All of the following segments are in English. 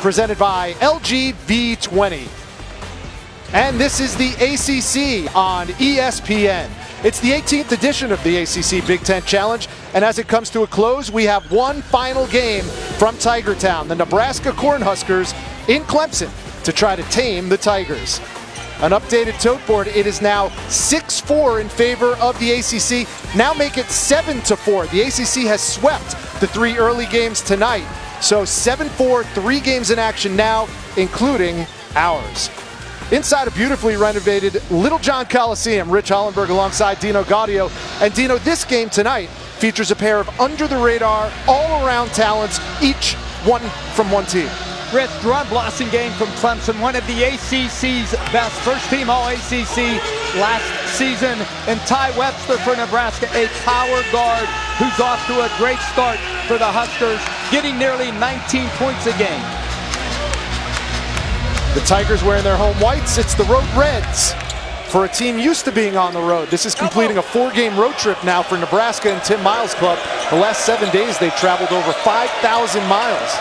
presented by LG V20. And this is the ACC on ESPN. It's the 18th edition of the ACC Big Ten Challenge, and as it comes to a close, we have one final game from Tigertown, the Nebraska Cornhuskers in Clemson, to try to tame the Tigers. An updated tote board, it is now 6-4 in favor of the ACC. Now make it 7-4. The ACC has swept the three early games tonight. So 7-4, 3 games in action now, including ours. Inside a beautifully renovated Littlejohn Coliseum, Rich Hollenberg alongside Dino Gaudio. And Dino, this game tonight features a pair of under-the-radar, all-around talents, each one from one team. Rich, Jerron Blossingame from Clemson, one of the ACC's best, first-team All-ACC last season, and Ty Webster for Nebraska, a power guard who's off to a great start for the Huskers, getting nearly 19 points a game. The Tigers wearing their home whites. It's the Road Reds for a team used to being on the road. This is completing a 4-game road trip now for Nebraska and Tim Miles' club. The last 7 days, they've traveled over 5,000 miles.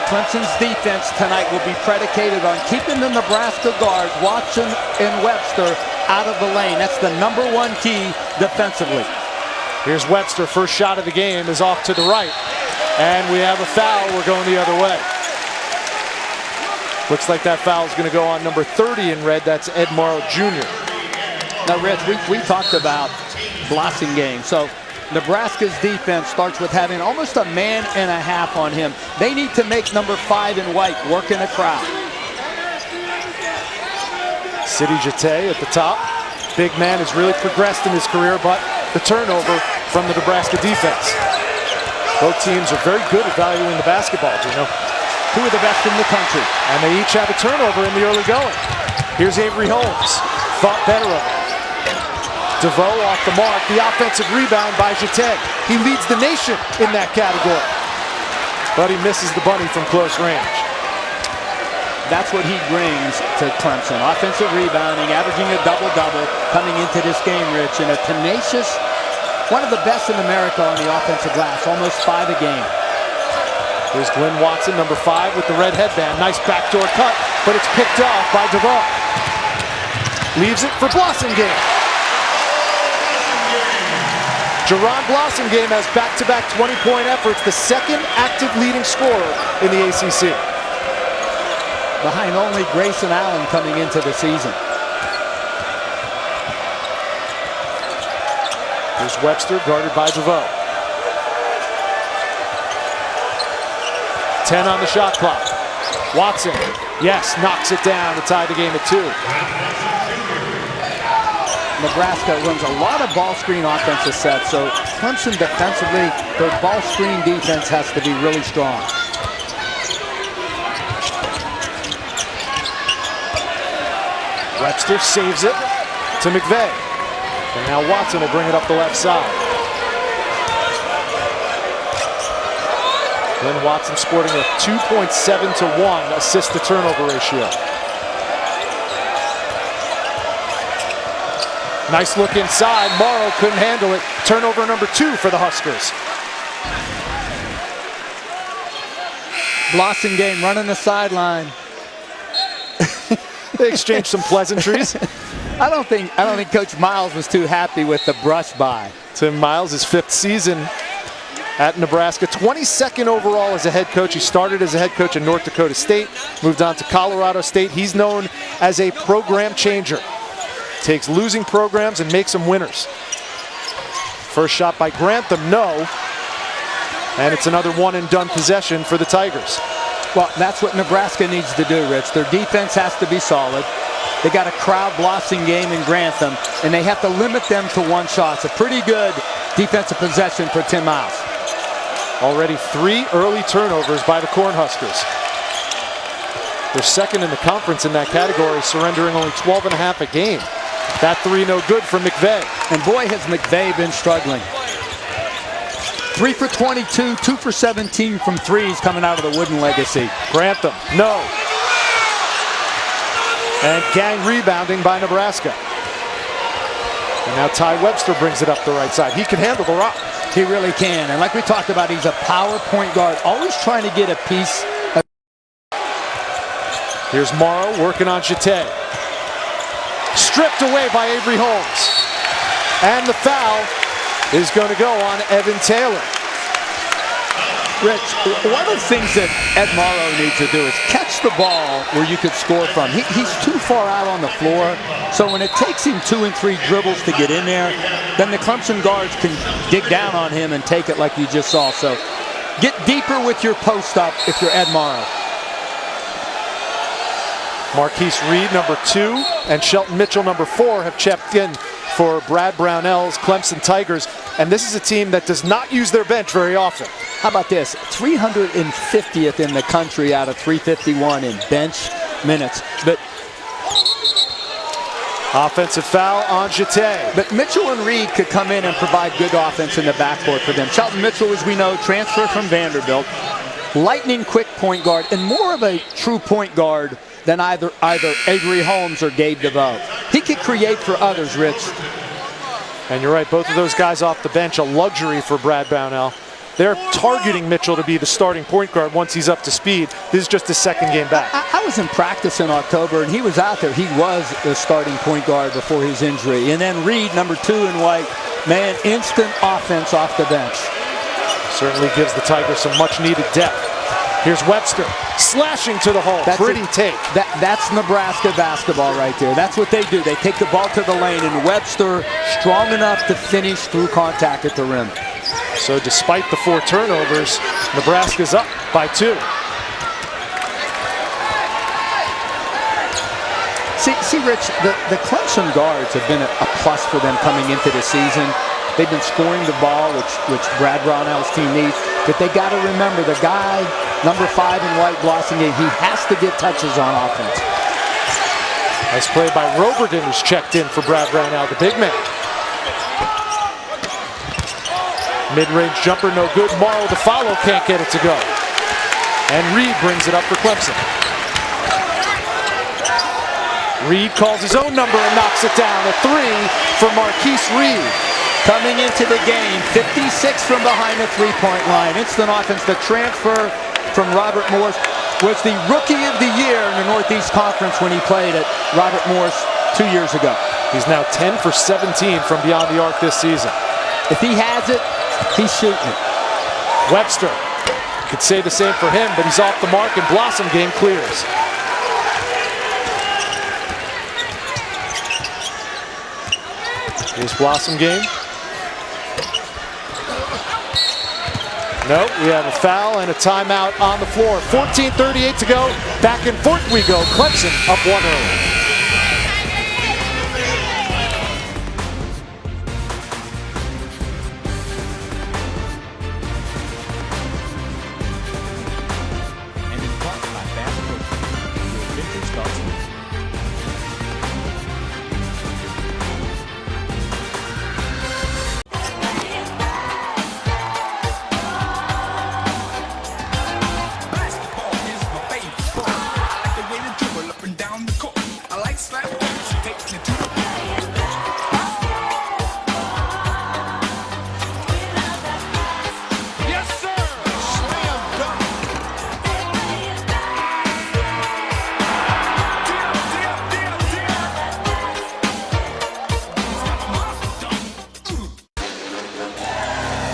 Clemson's defense tonight will be predicated on keeping the Nebraska guards, Watson and Webster, out of the lane. That's the #1 key defensively. Here's Webster. First shot of the game is off to the right. And we have a foul. We're going the other way. Looks like that foul is going to go on number 30 in red. That's Ed Morrow Jr. Now, Rich, we talked about Blossingame. So Nebraska's defense starts with having almost a man and a half on him. They need to make number 5 in white work in the crowd. Sidi Jete at the top. Big man has really progressed in his career, but the turnover from the Nebraska defense. Both teams are very good at valuing the basketball, you know. Two of the best in the country. And they each have a turnover in the early going. Here's Avery Holmes. Thought better of it. DeVoe off the mark. The offensive rebound by Jete. He leads the nation in that category. But he misses the bunny from close range. That's what he brings to Clemson. Offensive rebounding, averaging a double-double coming into this game, Rich. And a tenacious, one of the best in America on the offensive glass. Almost 5 a game. Here's Glenn Watson, number 5, with the red headband. Nice backdoor cut, but it's picked off by DeVoe. Leaves it for Blossingame. Jerron Blossingame has back-to-back 20-point efforts, the second active leading scorer in the ACC. Behind only Grayson Allen coming into the season. Here's Webster, guarded by DeVoe. 10 on the shot clock. Watson, yes, knocks it down to tie the game at 2. Nebraska runs a lot of ball screen offensive sets, so Clemson defensively, their ball screen defense has to be really strong. Webster saves it to McVeigh. And now Watson will bring it up the left side. Glenn Watson sporting a 2.7-to-1 assist-to-turnover ratio. Nice look inside. Morrow couldn't handle it. Turnover number 2 for the Huskers. Blossingame running the sideline. They exchanged some pleasantries. I don't think Coach Miles was too happy with the brush by. Tim Miles, his 5th season at Nebraska, 22nd overall as a head coach. He started as a head coach at North Dakota State, moved on to Colorado State. He's known as a program changer. Takes losing programs and makes them winners. First shot by Grantham, no. And it's another one-and-done possession for the Tigers. Well, that's what Nebraska needs to do, Rich. Their defense has to be solid. They got a crowd Blossingame in Grantham, and they have to limit them to 1 shot. It's a pretty good defensive possession for Tim Miles. Already 3 early turnovers by the Cornhuskers. They're second in the conference in that category, surrendering only 12.5 a game. That 3 no good for McVeigh. And boy, has McVeigh been struggling. 3 for 22, 2 for 17 from threes coming out of the Wooden Legacy. Grantham, no. And gang rebounding by Nebraska. And now Ty Webster brings it up the right side. He can handle the rock. He really can. And like we talked about, he's a power point guard, always trying to get a piece of Here's Morrow working on Jeté. Stripped away by Avery Holmes. And the foul is going to go on Evan Taylor. Rich, one of the things that Ed Morrow needs to do is catch the ball where you could score from. He's too far out on the floor, so when it takes him 2 and 3 dribbles to get in there, then the Clemson guards can dig down on him and take it like you just saw. So get deeper with your post up if you're Ed Morrow. Marquise Reed, number 2, and Shelton Mitchell, number 4, have checked in for Brad Brownell's Clemson Tigers. And this is a team that does not use their bench very often. How about this? 350th in the country out of 351 in bench minutes. But offensive foul on Jeté. But Mitchell and Reed could come in and provide good offense in the backcourt for them. Shelton Mitchell, as we know, transfer from Vanderbilt. Lightning quick point guard and more of a true point guard than either Avery Holmes or Gabe DeVoe. He could create for others, Rich. And you're right, both of those guys off the bench, a luxury for Brad Brownell. They're targeting Mitchell to be the starting point guard once he's up to speed. This is just his second game back. I was in practice in October, and he was out there. He was the starting point guard before his injury. And then Reed, number 2 in white, man, instant offense off the bench. Certainly gives the Tigers some much-needed depth. Here's Webster, slashing to the hole. Pretty take. That's Nebraska basketball right there. That's what they do. They take the ball to the lane, and Webster strong enough to finish through contact at the rim. So despite the 4 turnovers, Nebraska's up by 2. See, Rich, the Clemson guards have been a plus for them coming into the season. They've been scoring the ball, which Brad Brownell's team needs. But they got to remember the guy, number 5 in white, Blossomgame, he has to get touches on offense. Nice play by Roberden, who's checked in for Brad Brownell, the big man. Mid-range jumper, no good. Morrow to follow, can't get it to go. And Reed brings it up for Clemson. Reed calls his own number and knocks it down. A 3 for Marquise Reed. Coming into the game, 56 from behind the three-point line. Instant offense. The transfer from Robert Morris was the Rookie of the Year in the Northeast Conference when he played at Robert Morris 2 years ago. He's now 10 for 17 from beyond the arc this season. If he has it, he's shooting it. Webster could say the same for him, but he's off the mark, and Blossomgame clears. Here's Blossomgame. No, we have a foul and a timeout on the floor. 14:38 to go. Back and forth we go. Clemson up 1 early.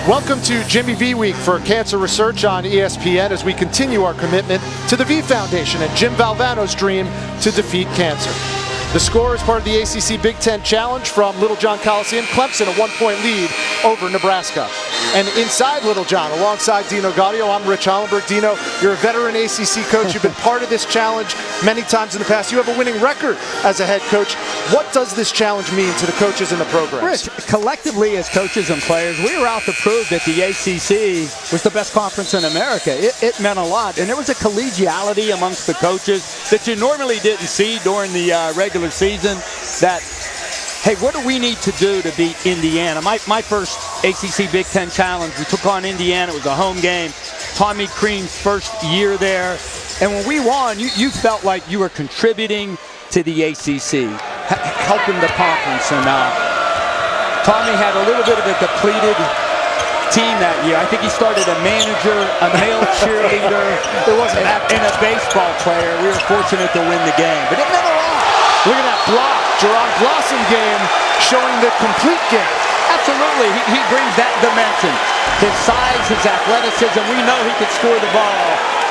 Welcome to Jimmy V Week for Cancer Research on ESPN as we continue our commitment to the V Foundation and Jim Valvano's dream to defeat cancer. The score is part of the ACC Big Ten Challenge from Littlejohn Coliseum. Clemson, a 1-point lead over Nebraska. And inside Littlejohn, alongside Dino Gaudio, I'm Rich Hollenberg. Dino, you're a veteran ACC coach. You've been part of this challenge many times in the past. You have a winning record as a head coach. What does this challenge mean to the coaches and the programs? Rich, collectively as coaches and players, we were out to prove that the ACC was the best conference in America. It meant a lot. And there was a collegiality amongst the coaches that you normally didn't see during the regular season. That, hey, what do we need to do to beat Indiana? My first ACC Big Ten Challenge, we took on Indiana. It was a home game. Tommy Crean's first year there. And when we won, you felt like you were contributing to the ACC, helping the conference. And Tommy had a little bit of a depleted team that year. I think he started a manager, a male cheerleader, and a baseball player. We were fortunate to win the game, but it meant a lot. Look at that block. Jerron Blossom game showing the complete game. Absolutely. He brings that dimension. His size, his athleticism, we know he could score the ball.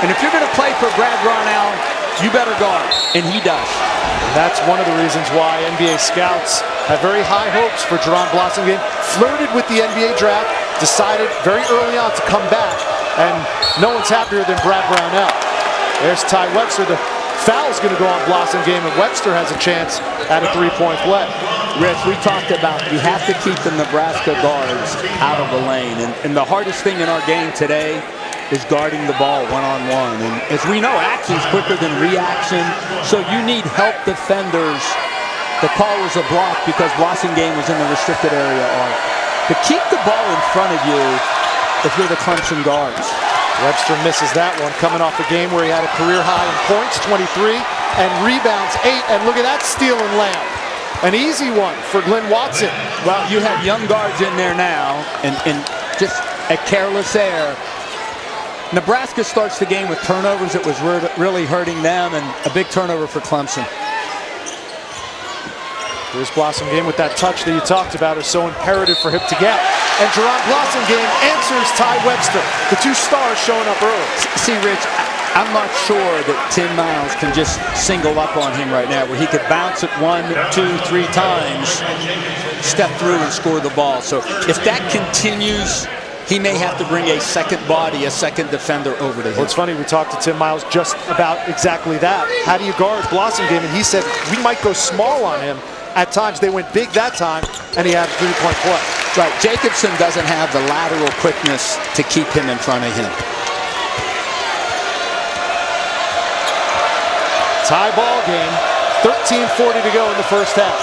And if you're going to play for Brad Brownell, you better guard, and he does. That's one of the reasons why NBA scouts have very high hopes for Jerron Blossom game. Flirted with the NBA draft, decided very early on to come back, and no one's happier than Brad Brownell. There's Ty Webster. The foul's going to go on Blossom game, and Webster has a chance at a three-point play. Rich, we talked about you have to keep the Nebraska guards out of the lane, and the hardest thing in our game today is guarding the ball one-on-one. And as we know, action is quicker than reaction, so you need help defenders. The call was a block because Blossom game was in the restricted area arc. But keep the ball in front of you if you're the Clemson guards. Webster misses that one, coming off a game where he had a career high in points, 23, and rebounds, 8. And look at that steal and layup. An easy one for Glenn Watson. Well, you have young guards in there now, and just a careless error. Nebraska starts the game with turnovers. It was really hurting them, and a big turnover for Clemson. Here's Blossom game with that touch that you talked about is so imperative for him to get. And Jerron Blossom game answers Ty Webster. The two stars showing up early. See, Rich, I'm not sure that Tim Miles can just single up on him right now, where he could bounce it 1, 2, 3 times, step through and score the ball. So if that continues, he may have to bring a second body, a second defender over to him. Well, it's funny, we talked to Tim Miles just about exactly that. How do you guard Blossom game? And he said, we might go small on him. At times, they went big that time, and he had a three-point play. Right, Jacobson doesn't have the lateral quickness to keep him in front of him. Tie ball game, 13:40 to go in the first half.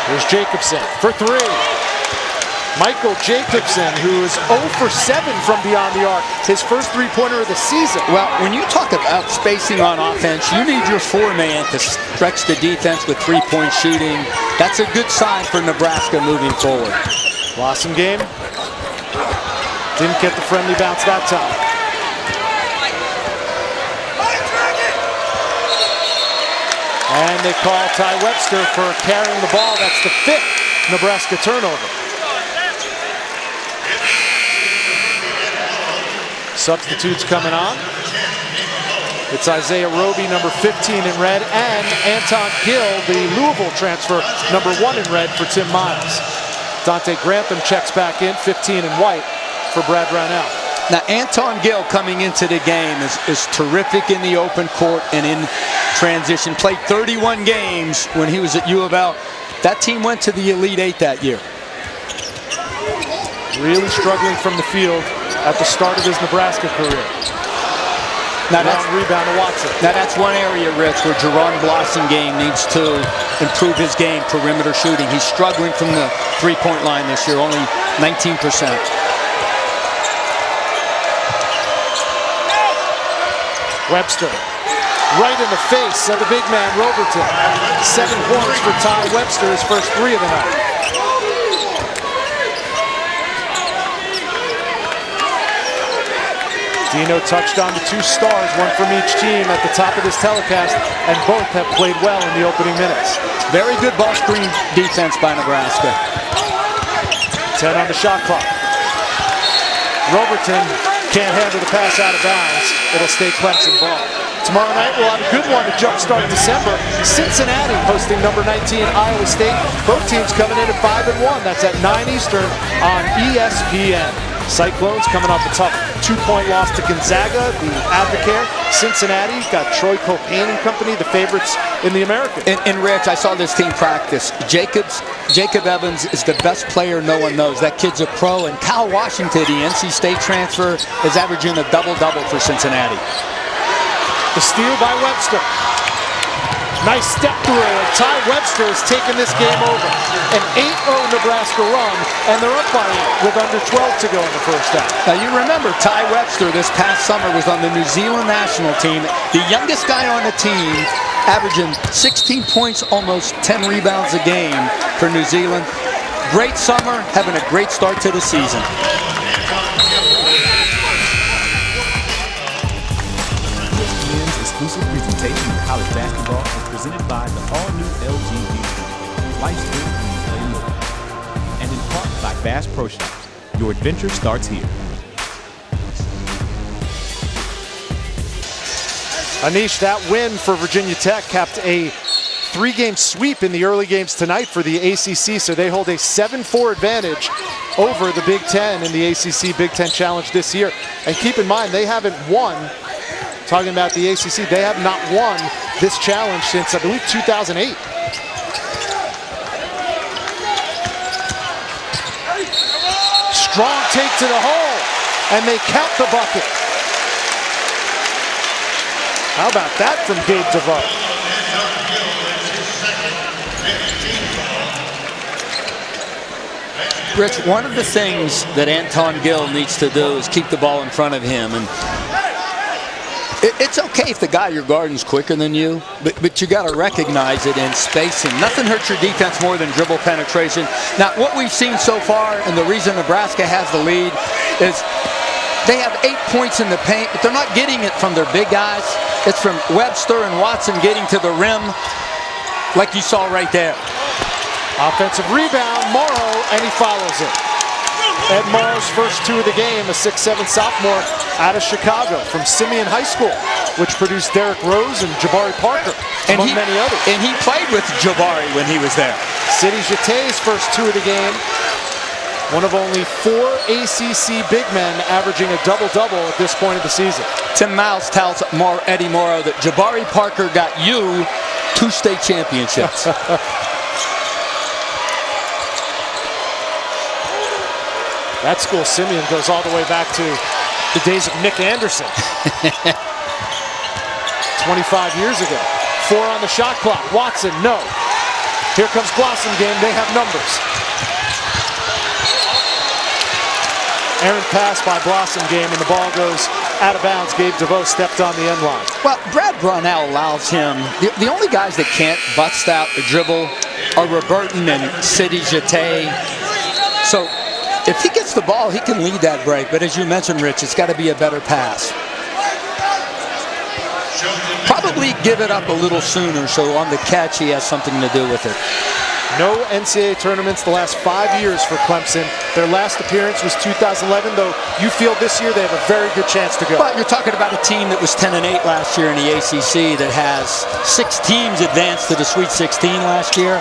Here's Jacobson for 3. Michael Jacobson, who is 0 for 7 from beyond the arc, his first three-pointer of the season. Well, when you talk about spacing on offense, you need your 4-man to stretch the defense with three-point shooting. That's a good sign for Nebraska moving forward. Blossom game. Didn't get the friendly bounce that time. And they call Ty Webster for carrying the ball. That's the 5th Nebraska turnover. Substitutes coming on. It's Isaiah Roby, number 15 in red, and Anton Gill, the Louisville transfer, number 1 in red for Tim Miles. Dante Grantham checks back in, 15 in white for Brad Brownell. Now, Anton Gill coming into the game is terrific in the open court and in transition. Played 31 games when he was at U of L. That team went to the Elite 8 that year. Really struggling from the field at the start of his Nebraska career. Now that's rebound to Watson. Now that's one area, Rich, where Jerron Blossom game needs to improve his game, perimeter shooting. He's struggling from the three-point line this year, only 19%. Webster, right in the face of the big man, Roberton. 7 points for Ty Webster, his first 3 of the night. Dino touched on the 2 stars, 1 from each team at the top of this telecast, and both have played well in the opening minutes. Very good ball screen defense by Nebraska. 10 on the shot clock. Roberton can't handle the pass out of bounds. It'll stay Clemson ball. Tomorrow night we'll have a good one to jumpstart December. Cincinnati hosting number 19 Iowa State. Both teams coming in at 5-1. That's at 9 Eastern on ESPN. Cyclones coming off a tough 2-point loss to Gonzaga, the Advocare. Cincinnati got Troy Copane and company, the favorites in the American. And Rich, I saw this team practice. Jacob Evans is the best player no one knows. That kid's a pro. And Kyle Washington, the NC State transfer, is averaging a double-double for Cincinnati. The steal by Webster. Nice step through, and Ty Webster has taken this game over. An 8-0 Nebraska run, and they're up by 8 with under 12 to go in the first half. Now you remember Ty Webster this past summer was on the New Zealand national team, the youngest guy on the team, averaging 16 points, almost 10 rebounds a game for New Zealand. Great summer, having a great start to the season. ESPN's exclusive presentation of college basketball is presented by the all-new LG V20. Life's good when you play more. And in part by Bass Pro Shops. Your adventure starts here. Anish, that win for Virginia Tech capped a 3-game sweep in the early games tonight for the ACC, so they hold a 7-4 advantage over the Big Ten in the ACC Big Ten Challenge this year. And keep in mind, they haven't won, talking about the ACC, they have not won this challenge since, I believe, 2008. Strong take to the hole, and they count the bucket. How about that from Gabe DeVoe? Rich, one of the things that Anton Gill needs to do is keep the ball in front of him. And it's okay if the guy you're guarding is quicker than you, but you got to recognize it in spacing. Nothing hurts your defense more than dribble penetration. Now, what we've seen so far, and the reason Nebraska has the lead, is they have 8 points in the paint, but they're not getting it from their big guys. It's from Webster and Watson getting to the rim, like you saw right there. Offensive rebound, Morrow, and he follows it. Ed Morrow's first 2 of the game, a 6'7" sophomore out of Chicago from Simeon High School, which produced Derrick Rose and Jabari Parker, among many others. And he played with Jabari when he was there. Sidney Jete's first 2 of the game, one of only 4 ACC big men averaging a double-double at this point of the season. Tim Mouse tells Eddie Morrow that Jabari Parker got you 2 state championships. That school, Simeon, goes all the way back to the days of Nick Anderson. 25 years ago. 4 on the shot clock. Watson, no. Here comes Blossom game. They have numbers. Aaron pass by Blossom game, and the ball goes out of bounds. Gabe DeVoe stepped on the end line. Well, Brad Brownell allows him. The only guys that can't bust out the dribble are Roberton and Sidney Jete. So if he gets the ball, he can lead that break. But as you mentioned, Rich, it's got to be a better pass. Probably give it up a little sooner, so on the catch he has something to do with it. No NCAA tournaments the last 5 years for Clemson. Their last appearance was 2011, though you feel this year they have a very good chance to go. But you're talking about a team that was 10-8 last year in the ACC that has 6 teams advanced to the Sweet 16 last year.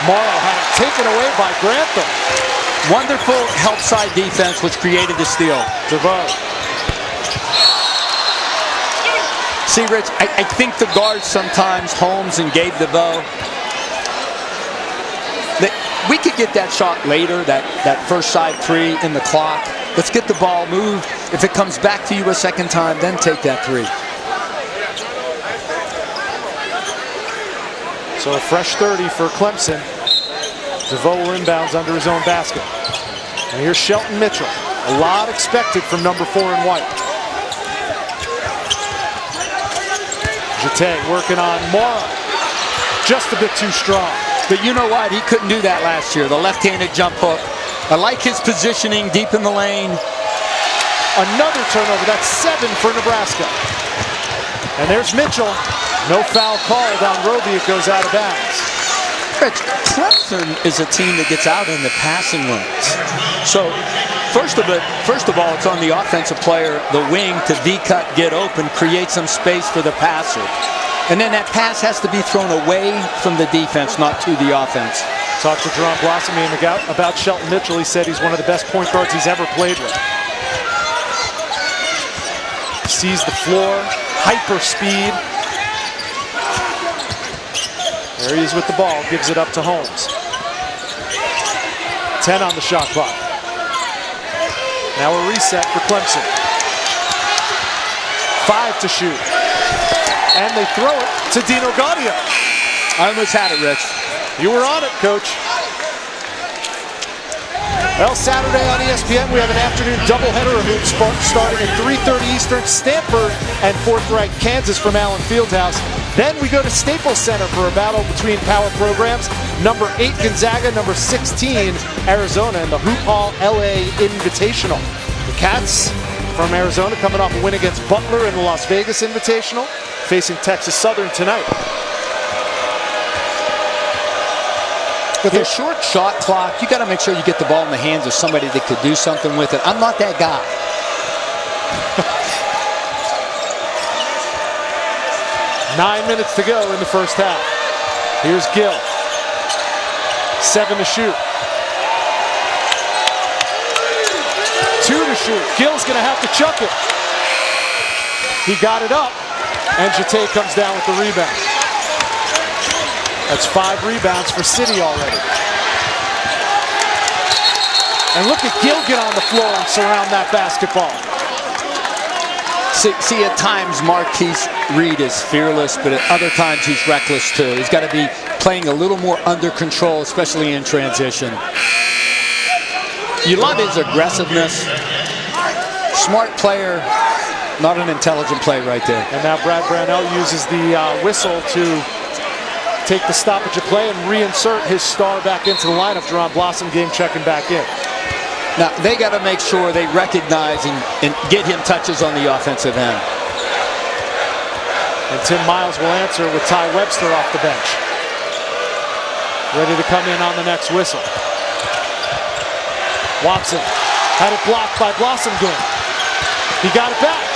Morrow had it taken away by Grantham. Wonderful help side defense, which created the steal. DeVoe. See, Rich, I think the guards sometimes, Holmes and Gabe DeVoe, we could get that shot later, that first side 3 in the clock. Let's get the ball moved. If it comes back to you a second time, then take that 3. So a fresh 30 for Clemson. DeVoe inbounds under his own basket. And here's Shelton Mitchell. A lot expected from number 4 in white. Jete working on Morrow. Just a bit too strong. But you know what? He couldn't do that last year. The left-handed jump hook. I like his positioning deep in the lane. Another turnover. That's 7 for Nebraska. And there's Mitchell. No foul called on Roby. It goes out of bounds. Rich, Clemson is a team that gets out in the passing lanes. So first of all, it's on the offensive player, the wing, to V-cut, get open, create some space for the passer. And then that pass has to be thrown away from the defense, not to the offense. Talked to Jerron Blossoming about Shelton Mitchell. He said he's one of the best point guards he's ever played with. Sees the floor, hyper speed. There he is with the ball, gives it up to Holmes. 10 on the shot clock. Now a reset for Clemson. 5 to shoot. And they throw it to Dino Gaudio. I almost had it, Rich. You were on it, Coach. Well, Saturday on ESPN, we have an afternoon doubleheader of hoops starting at 3:30 Eastern. Stanford and fourth-ranked Kansas from Allen Fieldhouse. Then we go to Staples Center for a battle between power programs. Number 8 Gonzaga, number 16 Arizona, and the Hoop Hall LA Invitational. The Cats from Arizona coming off a win against Butler in the Las Vegas Invitational, facing Texas Southern tonight. With a short shot clock, you got to make sure you get the ball in the hands of somebody that could do something with it. I'm not that guy. 9 minutes to go in the first half. Here's Gill. 7 to shoot. 2 to shoot. Gill's going to have to chuck it. He got it up, and Jete comes down with the rebound. That's 5 rebounds for City already. And look at Gill get on the floor and surround that basketball. See, at times Marquise Reed is fearless, but at other times he's reckless too. He's got to be playing a little more under control, especially in transition. You love his aggressiveness. Smart player, not an intelligent play right there. And now Brad Brownell uses the whistle to take the stoppage of play and reinsert his star back into the lineup. Jerron Blossom game checking back in. Now, they got to make sure they recognize and get him touches on the offensive end. And Tim Miles will answer with Ty Webster off the bench. Ready to come in on the next whistle. Watson had it blocked by Blossom game. He got it back.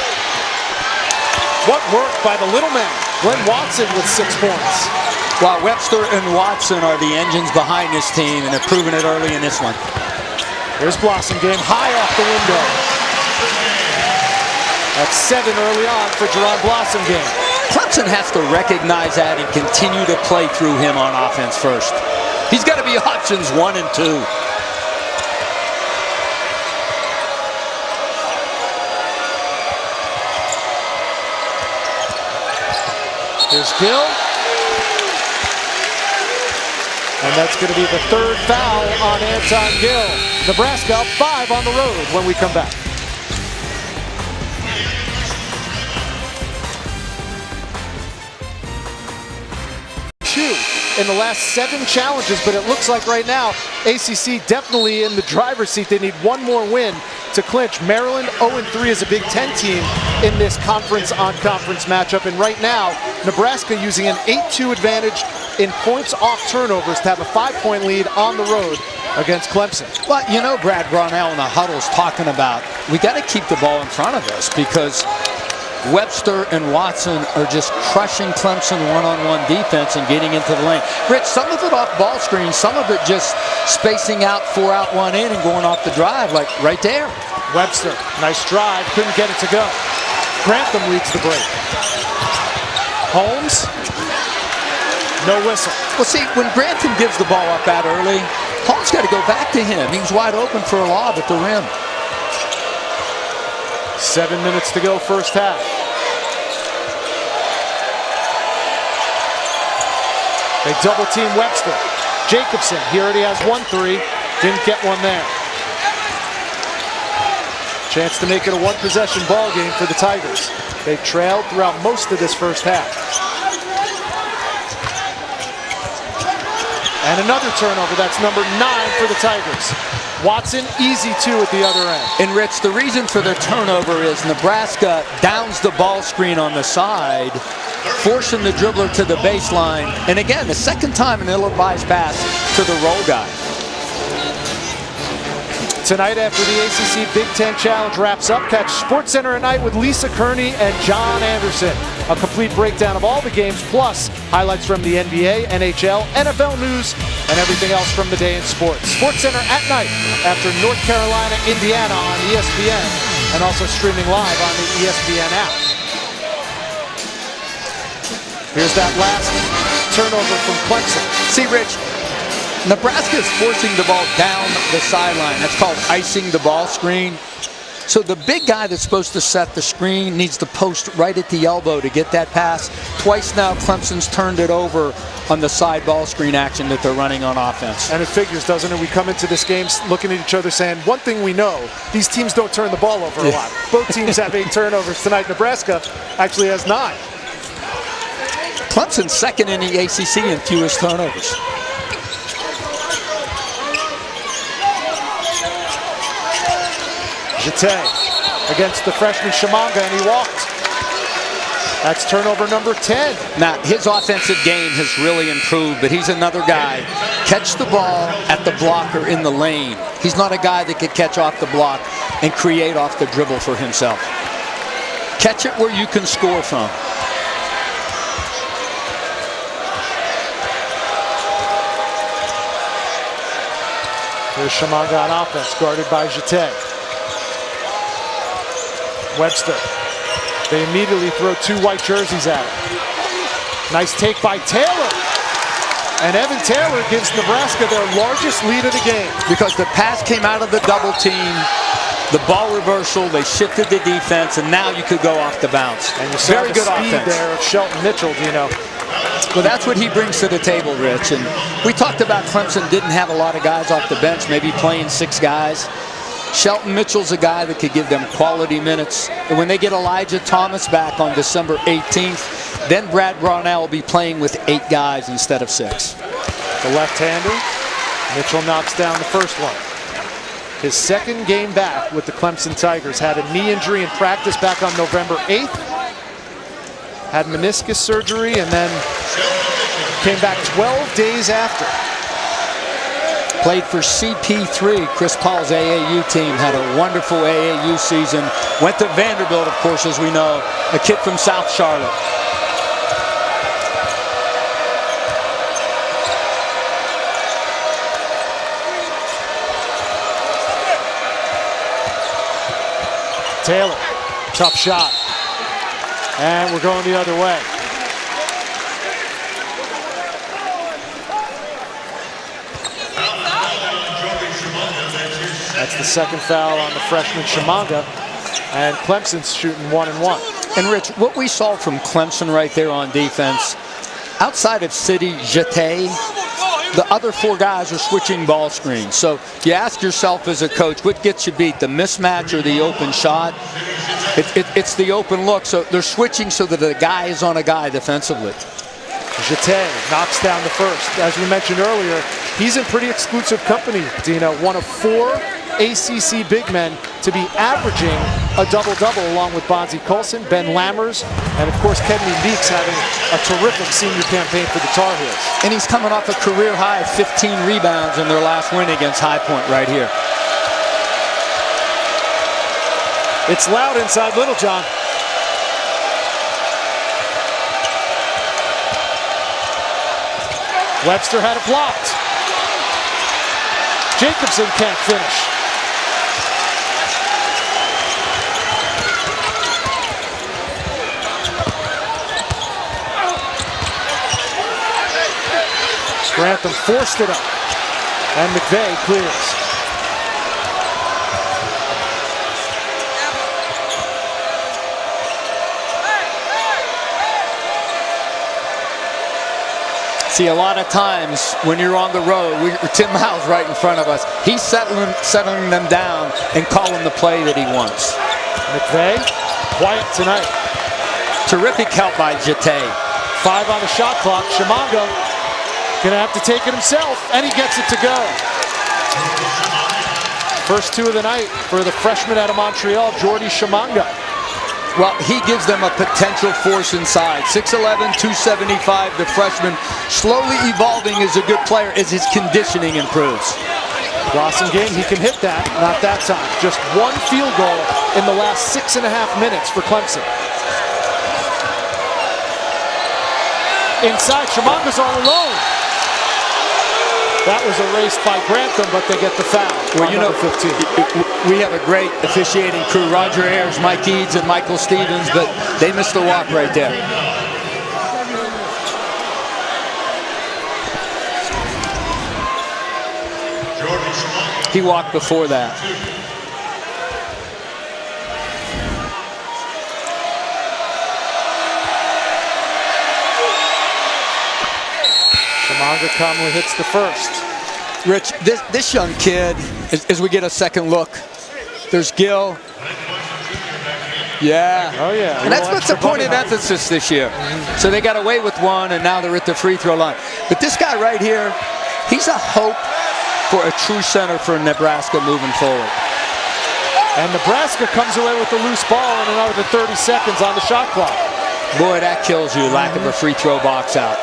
What work by the little man. Glenn Watson with 6 points. Well, Webster and Watson are the engines behind this team, and they're proving it early in this one. There's Blossom game, high off the window. That's 7 early on for Jerron Blossom game. Clemson has to recognize that and continue to play through him on offense first. He's got to be options 1 and 2. Here's Gill. And that's going to be the 3rd foul on Anton Gill. Nebraska up 5 on the road when we come back. In the last 7 challenges, but it looks like right now ACC definitely in the driver's seat. They need one more win to clinch. Maryland 0-3 as a Big Ten team in this conference-on-conference matchup, and right now Nebraska using an 8-2 advantage in points off turnovers to have a 5-point lead on the road against Clemson. Well, you know, Brad Brownell in the huddle's talking about we got to keep the ball in front of us because Webster and Watson are just crushing Clemson one-on-one defense and getting into the lane. Rich, some of it off ball screen, some of it just spacing out 4 out, 1 in and going off the drive, like right there. Webster, nice drive, couldn't get it to go. Grantham leads the break. Holmes, no whistle. Well, see, when Grantham gives the ball up that early, Holmes got to go back to him. He was wide open for a lob at the rim. 7 minutes to go, first half. They double team Webster. Jacobson, he already has 1 3, didn't get one there. Chance to make it a 1-possession ball game for the Tigers. They trailed throughout most of this first half. And another turnover, that's number 9 for the Tigers. Watson, easy 2 at the other end. And Rich, the reason for their turnover is Nebraska downs the ball screen on the side, forcing the dribbler to the baseline. And again, the second time an ill-advised pass to the roll guy. Tonight, after the ACC Big Ten Challenge wraps up, catch SportsCenter at night with Lisa Kearney and John Anderson. A complete breakdown of all the games, plus highlights from the NBA, NHL, NFL news, and everything else from the day in sports. SportsCenter at night after North Carolina, Indiana on ESPN, and also streaming live on the ESPN app. Here's that last turnover from Clemson. See, Rich, Nebraska is forcing the ball down the sideline. That's called icing the ball screen. So the big guy that's supposed to set the screen needs to post right at the elbow to get that pass. Twice now Clemson's turned it over on the side ball screen action that they're running on offense. And it figures, doesn't it? We come into this game looking at each other saying, one thing we know, these teams don't turn the ball over a lot. Both teams have 8 turnovers tonight. Nebraska actually has 9. Clemson's second in the ACC in fewest turnovers. Jete against the freshman Shimanga, and he walked. That's turnover number 10. Now, his offensive game has really improved, but he's another guy. Catch the ball at the blocker in the lane. He's not a guy that could catch off the block and create off the dribble for himself. Catch it where you can score from. Here's Shimanga on offense, guarded by Jete. Webster. They immediately throw 2 white jerseys at him. Nice take by Taylor. And Evan Taylor gives Nebraska their largest lead of the game. Because the pass came out of the double team, the ball reversal, they shifted the defense, and now you could go off the bounce. And you saw very the good speed offense there of Shelton Mitchell, Dino. Well, that's what he brings to the table, Rich. And we talked about Clemson didn't have a lot of guys off the bench, maybe playing 6 guys. Shelton Mitchell's a guy that could give them quality minutes. And when they get Elijah Thomas back on December 18th, then Brad Brownell will be playing with 8 guys instead of 6. The left-hander, Mitchell knocks down the first one. His second game back with the Clemson Tigers. Had a knee injury in practice back on November 8th. Had meniscus surgery and then came back 12 days after. Played for CP3, Chris Paul's AAU team, had a wonderful AAU season. Went to Vanderbilt, of course, as we know, a kid from South Charlotte. Taylor, tough shot. And we're going the other way. That's the second foul on the freshman Shimanga, and Clemson's shooting 1-1. And Rich, what we saw from Clemson right there on defense, outside of City, Jete, the other 4 guys are switching ball screens. So you ask yourself as a coach, what gets you beat, the mismatch or the open shot? It's the open look. So they're switching so that the guy is on a guy defensively. Jete knocks down the first. As we mentioned earlier, he's in pretty exclusive company, Dino. One of 4 ACC big men to be averaging a double-double along with Bonzi Colson, Ben Lammers, and of course Kedney Meeks having a terrific senior campaign for the Tar Heels. And he's coming off a career high of 15 rebounds in their last win against High Point right here. It's loud inside Littlejohn. Webster had it blocked. Jacobson can't finish. Grantham forced it up, and McVeigh clears. See, a lot of times when you're on the road, Tim Howell's right in front of us. He's settling them down and calling the play that he wants. McVeigh, quiet tonight. Terrific help by Jete. 5 on the shot clock. Shimanga gonna have to take it himself, and he gets it to go. First 2 of the night for the freshman out of Montreal, Jordy Shimanga. Well, he gives them a potential force inside. 6'11", 275, the freshman, slowly evolving as a good player as his conditioning improves. Lawson game, he can hit that, not that time. Just 1 field goal in the last 6.5 minutes for Clemson. Inside, Shimanga's all alone. That was erased by Grantham, but they get the foul. Well, you know, 15. We have a great officiating crew, Roger Ayers, Mike Eads, and Michael Stevens, but they missed the walk right there. He walked before that. Manga calmly hits the first. Rich, this young kid, as we get a second look, there's Gill. Yeah. Oh, yeah. And that's what's the point of emphasis this year. So they got away with one, and now they're at the free throw line. But this guy right here, he's a hope for a true center for Nebraska moving forward. And Nebraska comes away with the loose ball and another 30 seconds on the shot clock. Boy, that kills you, lack of a free throw box out.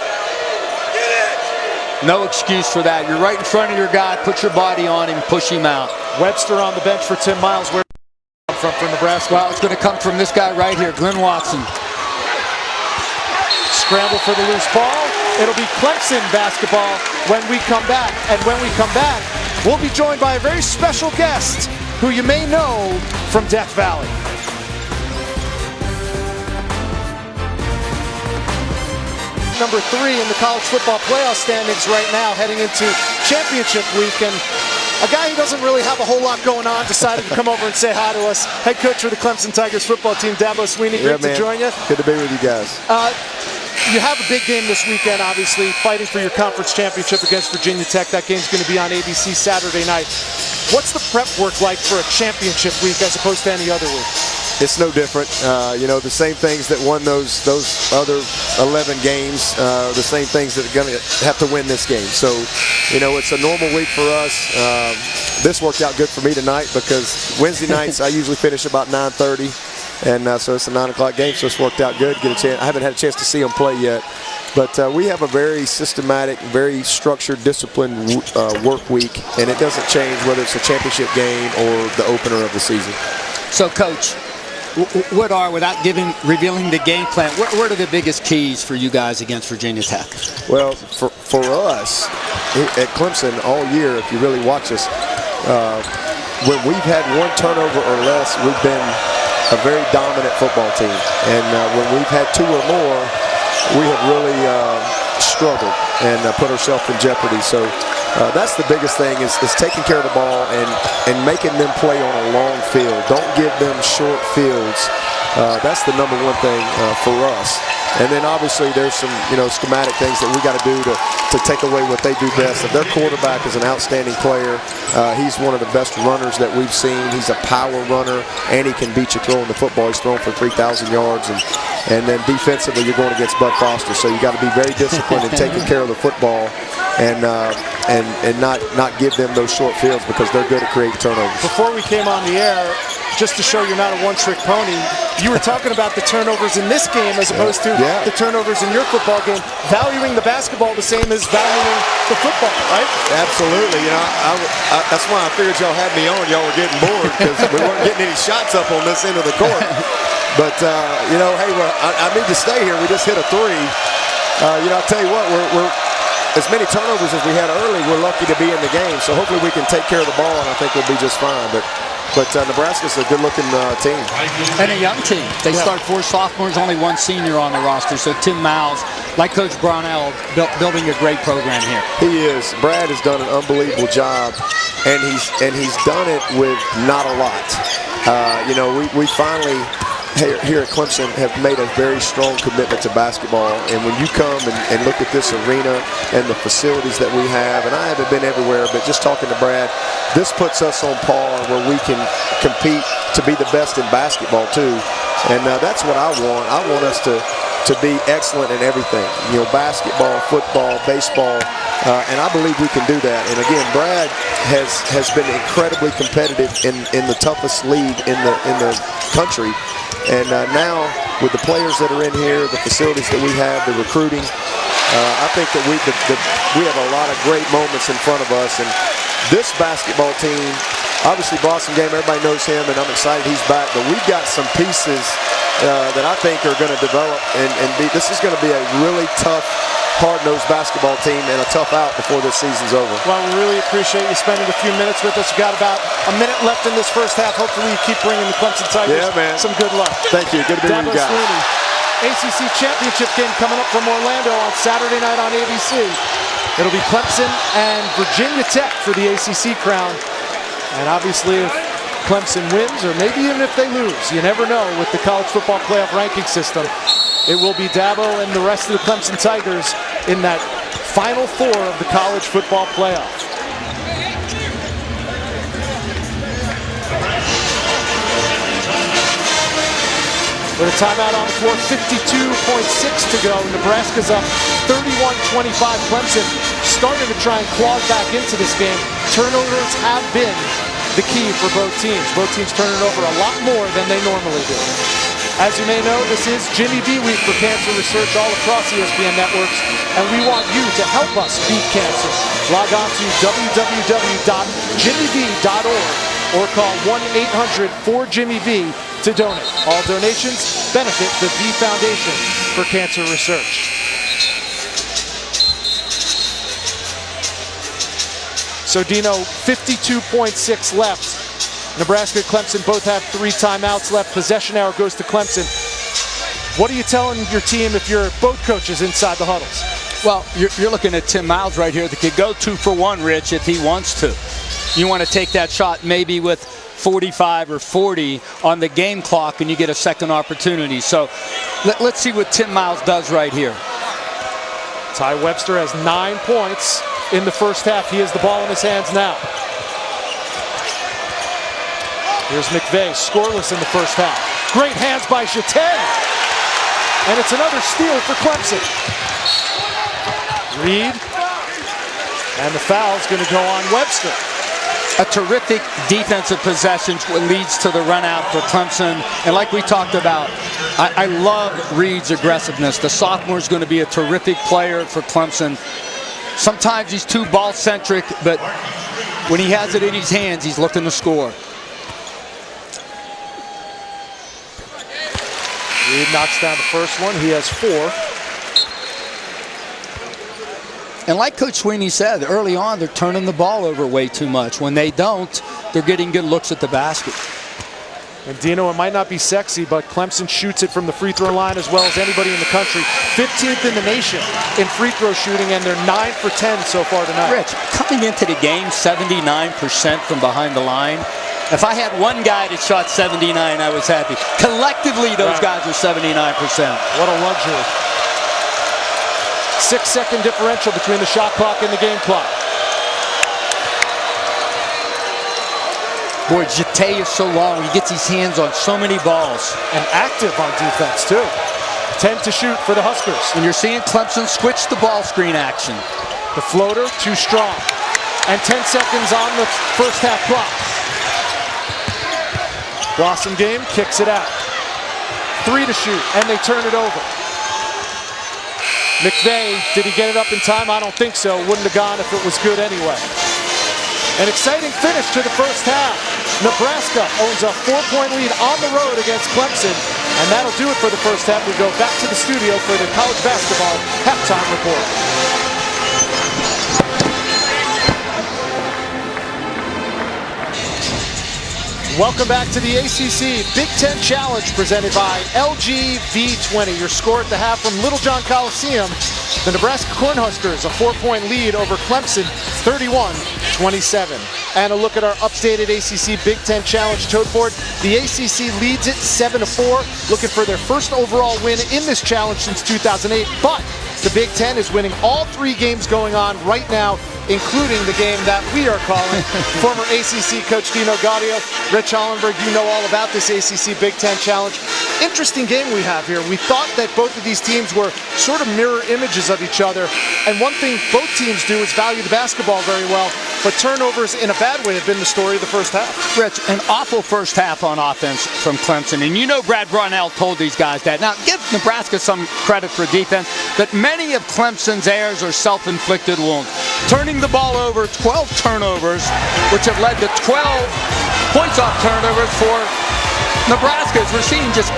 No excuse for that. You're right in front of your guy. Put your body on him, push him out. Webster on the bench for Tim Miles. Where from Nebraska? Well, it's going to come from this guy right here, Glenn Watson. Scramble for the loose ball. It'll be Clemson basketball when we come back. And when we come back, we'll be joined by a very special guest who you may know from Death Valley. Number 3 in the college football playoff standings right now, heading into championship week. And a guy who doesn't really have a whole lot going on decided to come over and say hi to us. Head coach for the Clemson Tigers football team, Dabo Sweeney. Great to join you. Good to be with you guys. You have a big game this weekend, obviously, fighting for your conference championship against Virginia Tech. That game's going to be on ABC Saturday night. What's the prep work like for a championship week as opposed to any other week? It's no different. You know, the same things that won those other 11 games, the same things that are going to have to win this game. So, you know, it's a normal week for us. This worked out good for me tonight because Wednesday nights I usually finish about 9:30. And so it's a 9 o'clock game, so it's worked out good. Get a chance. I haven't had a chance to see them play yet. But we have a very systematic, very structured, disciplined work week, and it doesn't change whether it's a championship game or the opener of the season. So, Coach, what are, without revealing the game plan, what are the biggest keys for you guys against Virginia Tech? Well, for us at Clemson all year, if you really watch us, when we've had one turnover or less, we've been a very dominant football team. And when we've had 2 or more, we have really struggled and put ourselves in jeopardy. So that's the biggest thing is taking care of the ball and making them play on a long field. Don't give them short fields. That's the number one thing for us. And then obviously there's some, you know, schematic things that we got to do to take away what they do best. If their quarterback is an outstanding player, he's one of the best runners that we've seen. He's a power runner, and he can beat you throwing the football. He's thrown for 3,000 yards. And then defensively, you're going against Bud Foster. So you got to be very disciplined in taking care of the football and not give them those short fields because they're good at creating turnovers. Before we came on the air, just to show you're not a one-trick pony, you were talking about the turnovers in this game as opposed to the turnovers in your football game, valuing the basketball the same as valuing the football, right? Absolutely. You know, that's why I figured y'all had me on. Y'all were getting bored because we weren't getting any shots up on this end of the court. But, you know, hey, I need to stay here. We just hit a 3. You know, I'll tell you what, we're as many turnovers as we had early, we're lucky to be in the game. So hopefully we can take care of the ball, and I think we'll be just fine. But Nebraska's a good-looking team. And a young team. They start 4 sophomores, only 1 senior on the roster. So Tim Miles, like Coach Brownell, building a great program here. He is. Brad has done an unbelievable job, and he's done it with not a lot. You know, we finally here at Clemson have made a very strong commitment to basketball, and when you come and look at this arena and the facilities that we have, and I haven't been everywhere, but just talking to Brad, this puts us on par where we can compete to be the best in basketball too, and that's what I want. I want us to be excellent in everything, you know, basketball, football, baseball, and I believe we can do that. And again, Brad has been incredibly competitive in the toughest league in the country. And now, with the players that are in here, the facilities that we have, the recruiting, I think that we have a lot of great moments in front of us. And this basketball team, obviously Boston game, everybody knows him, and I'm excited he's back. But we've got some pieces that I think are going to develop, and this is going to be a really tough, hard-nosed basketball team and a tough out before this season's over. Well, we really appreciate you spending a few minutes with us. We've got about a minute left in this first half. Hopefully you keep bringing the Clemson Tigers some good luck. Thank you. Good to be with you guys. Sweeney, ACC championship game coming up from Orlando on Saturday night on ABC. It'll be Clemson and Virginia Tech for the ACC crown. And obviously if Clemson wins, or maybe even if they lose, you never know with the college football playoff ranking system, it will be Dabo and the rest of the Clemson Tigers in that Final four of the college football playoff. With a timeout on the floor, 52.6 to go. Nebraska's up 31-25. Clemson starting to try and claw back into this game. Turnovers have been the key for both teams. Both teams turning over a lot more than they normally do. As you may know, this is Jimmy V Week for cancer research all across ESPN networks, and we want you to help us beat cancer. Log on to www.jimmyv.org or call 1-800-4JIMMY-V to donate. All donations benefit the V Foundation for Cancer Research. So Dino, 52.6 left. Nebraska and Clemson both have 3 timeouts left. Possession hour goes to Clemson. What are you telling your team if you're both coaches inside the huddles? Well, you're looking at Tim Miles right here that could go 2 for 1, Rich, if he wants to. You want to take that shot maybe with 45 or 40 on the game clock and you get a second opportunity. So let's see what Tim Miles does right here. Ty Webster has 9 points in the first half. He has the ball in his hands now. Here's McVay, scoreless in the first half. Great hands by Chatain. And it's another steal for Clemson. Reed. And the foul's going to go on Webster. A terrific defensive possession leads to the run out for Clemson. And like we talked about, I love Reed's aggressiveness. The sophomore is going to be a terrific player for Clemson. Sometimes he's too ball-centric, but when he has it in his hands, he's looking to score. Reed knocks down the first one. He has 4. And like Coach Sweeney said, early on, they're turning the ball over way too much. When they don't, they're getting good looks at the basket. And Dino, it might not be sexy, but Clemson shoots it from the free throw line as well as anybody in the country. 15th in the nation in free throw shooting, and they're 9 for 10 so far tonight. Rich, coming into the game, 79% from behind the line. If I had one guy that shot 79, I was happy. Collectively, those guys are 79%. What a luxury. 6-second differential between the shot clock and the game clock. Boy, Jete is so long. He gets his hands on so many balls. And active on defense, too. 10 to shoot for the Huskers. And you're seeing Clemson switch the ball screen action. The floater, too strong. And 10 seconds on the first half clock. Blossom game kicks it out. 3 to shoot, and they turn it over. McVay, did he get it up in time? I don't think so. Wouldn't have gone if it was good anyway. An exciting finish to the first half. Nebraska owns a 4-point lead on the road against Clemson, and that'll do it for the first half. We go back to the studio for the college basketball halftime report. Welcome back to the ACC Big Ten Challenge presented by LG V20. Your score at the half from Littlejohn Coliseum. The Nebraska Cornhuskers, a 4-point lead over Clemson, 31-27. And a look at our updated ACC Big Ten Challenge tote board. The ACC leads it 7-4, looking for their first overall win in this challenge since 2008. But the Big Ten is winning all 3 games going on right now, including the game that we are calling. Former ACC coach Dino Gaudio, Rich Hollenberg, you know all about this ACC Big Ten Challenge. Interesting game we have here. We thought that both of these teams were sort of mirror images of each other. And one thing both teams do is value the basketball very well, but turnovers in a bad way have been the story of the first half. Rich, an awful first half on offense from Clemson. And you know Brad Brownell told these guys that. Now, give Nebraska some credit for defense, but many of Clemson's errors are self-inflicted wounds. Turning the ball over, 12 turnovers, which have led to 12 points off turnovers for Nebraska. We're seeing just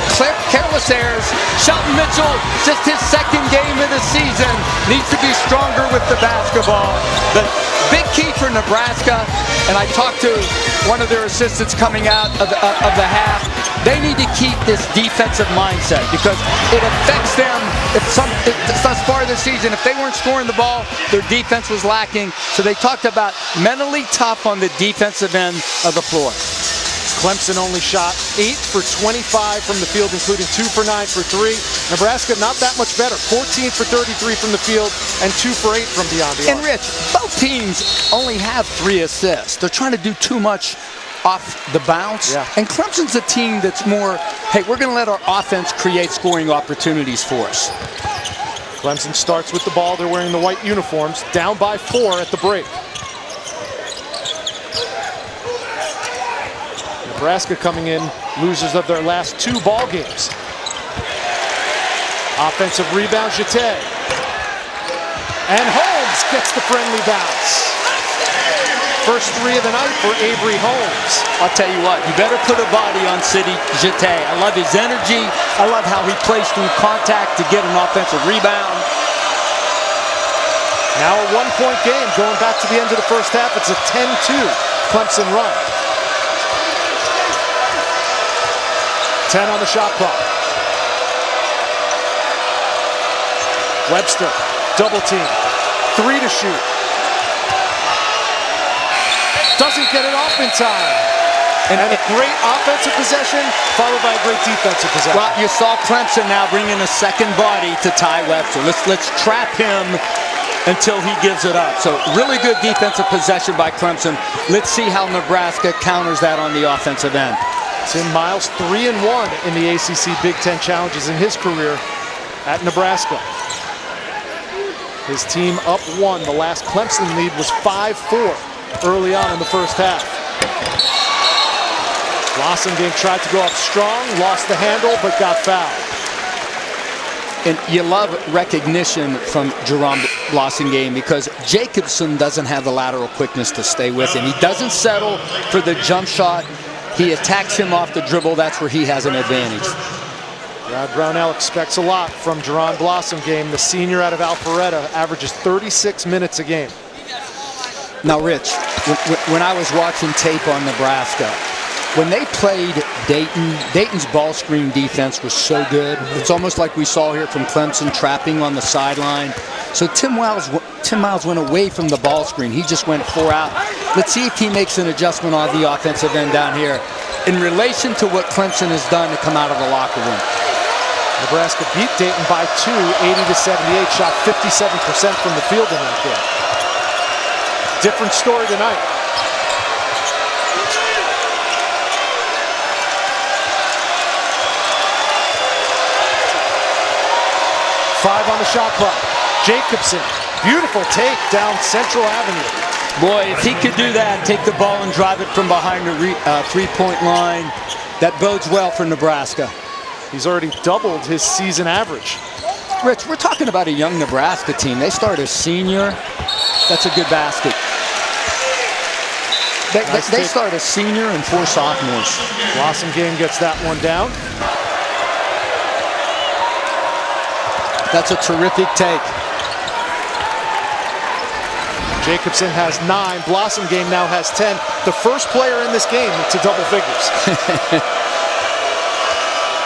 careless errors. Shelton Mitchell, just his second game of the season, needs to be stronger with the basketball. The big key for Nebraska, and I talked to one of their assistants coming out of the half, they need to keep this defensive mindset because it affects them. Thus far this season, if they weren't scoring the ball, their defense was lacking. So they talked about mentally tough on the defensive end of the floor. Clemson only shot 8 for 25 from the field, including 2 for 9 for 3. Nebraska not that much better, 14 for 33 from the field and 2 for 8 from beyond the arc. And Rich, both teams only have 3 assists. They're trying to do too much off the bounce. Yeah. And Clemson's a team that's more, hey, we're going to let our offense create scoring opportunities for us. Clemson starts with the ball. They're wearing the white uniforms, down by 4 at the break. Nebraska coming in, losers of their last 2 ball games. Offensive rebound, Jeté. And Holmes gets the friendly bounce. First 3 of the night for Avery Holmes. I'll tell you what, you better put a body on City Jeté. I love his energy. I love how he plays through contact to get an offensive rebound. Now a 1-point game going back to the end of the first half. It's a 10-2 Clemson run. 10 on the shot clock. Webster, double team. 3 to shoot. Doesn't get it off in time. And a great offensive possession, followed by a great defensive possession. Well, you saw Clemson now bring in a second body to Ty Webster. Let's trap him until he gives it up. So really good defensive possession by Clemson. Let's see how Nebraska counters that on the offensive end. Tim Miles 3-1 in the ACC Big Ten Challenges in his career at Nebraska. His team up 1. The last Clemson lead was 5-4 early on in the first half. Blossomgame tried to go up strong, lost the handle, but got fouled. And you love recognition from Jerome Blossomgame because Jacobson doesn't have the lateral quickness to stay with him. He doesn't settle for the jump shot. He attacks him off the dribble. That's where he has an advantage. Brad Brownell expects a lot from Jerome Blossomgame. The senior out of Alpharetta averages 36 minutes a game. Now, Rich, when I was watching tape on Nebraska, when they played Dayton, Dayton's ball screen defense was so good. It's almost like we saw here from Clemson trapping on the sideline. So Tim Miles went away from the ball screen. He just went 4 out. Let's see if he makes an adjustment on the offensive end down here in relation to what Clemson has done to come out of the locker room. Nebraska beat Dayton by 2, 80-78, shot 57% from the field in that game. Different story tonight. Five on the shot clock. Jacobson, beautiful take down Central Avenue. Boy, if he could do that, take the ball and drive it from behind the 3-point line, that bodes well for Nebraska. He's already doubled his season average. Rich, we're talking about a young Nebraska team. They start a senior. That's a good basket. They start a senior and 4 sophomores. Blossomgame gets that one down. That's a terrific take. Jacobson has 9. Blossomgame now has 10. The first player in this game to double figures.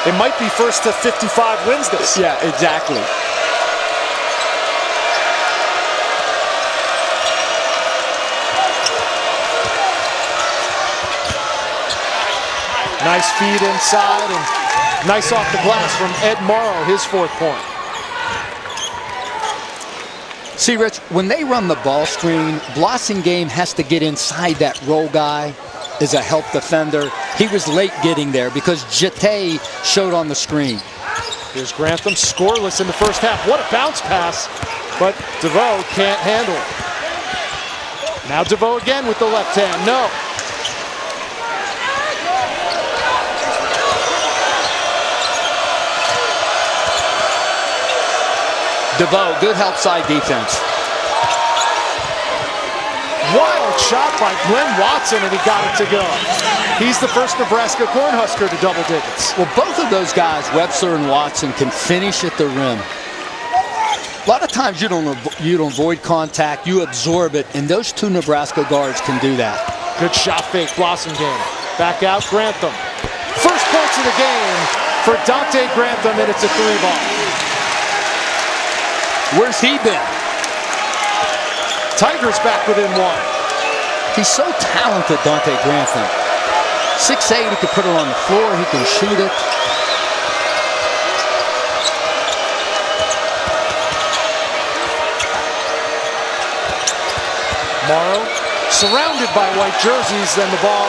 It might be first to 55 wins this. Yeah, exactly. Nice feed inside and nice off the glass from Ed Morrow, his 4th point. See, Rich, when they run the ball screen, Blossomgame has to get inside that roll guy as a help defender. He was late getting there because Jeté showed on the screen. Here's Grantham, scoreless in the first half. What a bounce pass, but DeVoe can't handle it. Now DeVoe again with the left hand, no. DeVoe, good help side defense. Wild shot by Glenn Watson, and he got it to go. He's the first Nebraska Cornhusker to double digits. Well, both of those guys, Webster and Watson, can finish at the rim. A lot of times you don't avoid contact, you absorb it, and those 2 Nebraska guards can do that. Good shot fake, Blossomgame. Back out, Grantham. First points of the game for Dante Grantham, and it's a 3-ball. Where's he been? Tigers back within 1. He's so talented, Dante Grantham. 6'8", he could put it on the floor, he can shoot it. Morrow surrounded by white jerseys, then the ball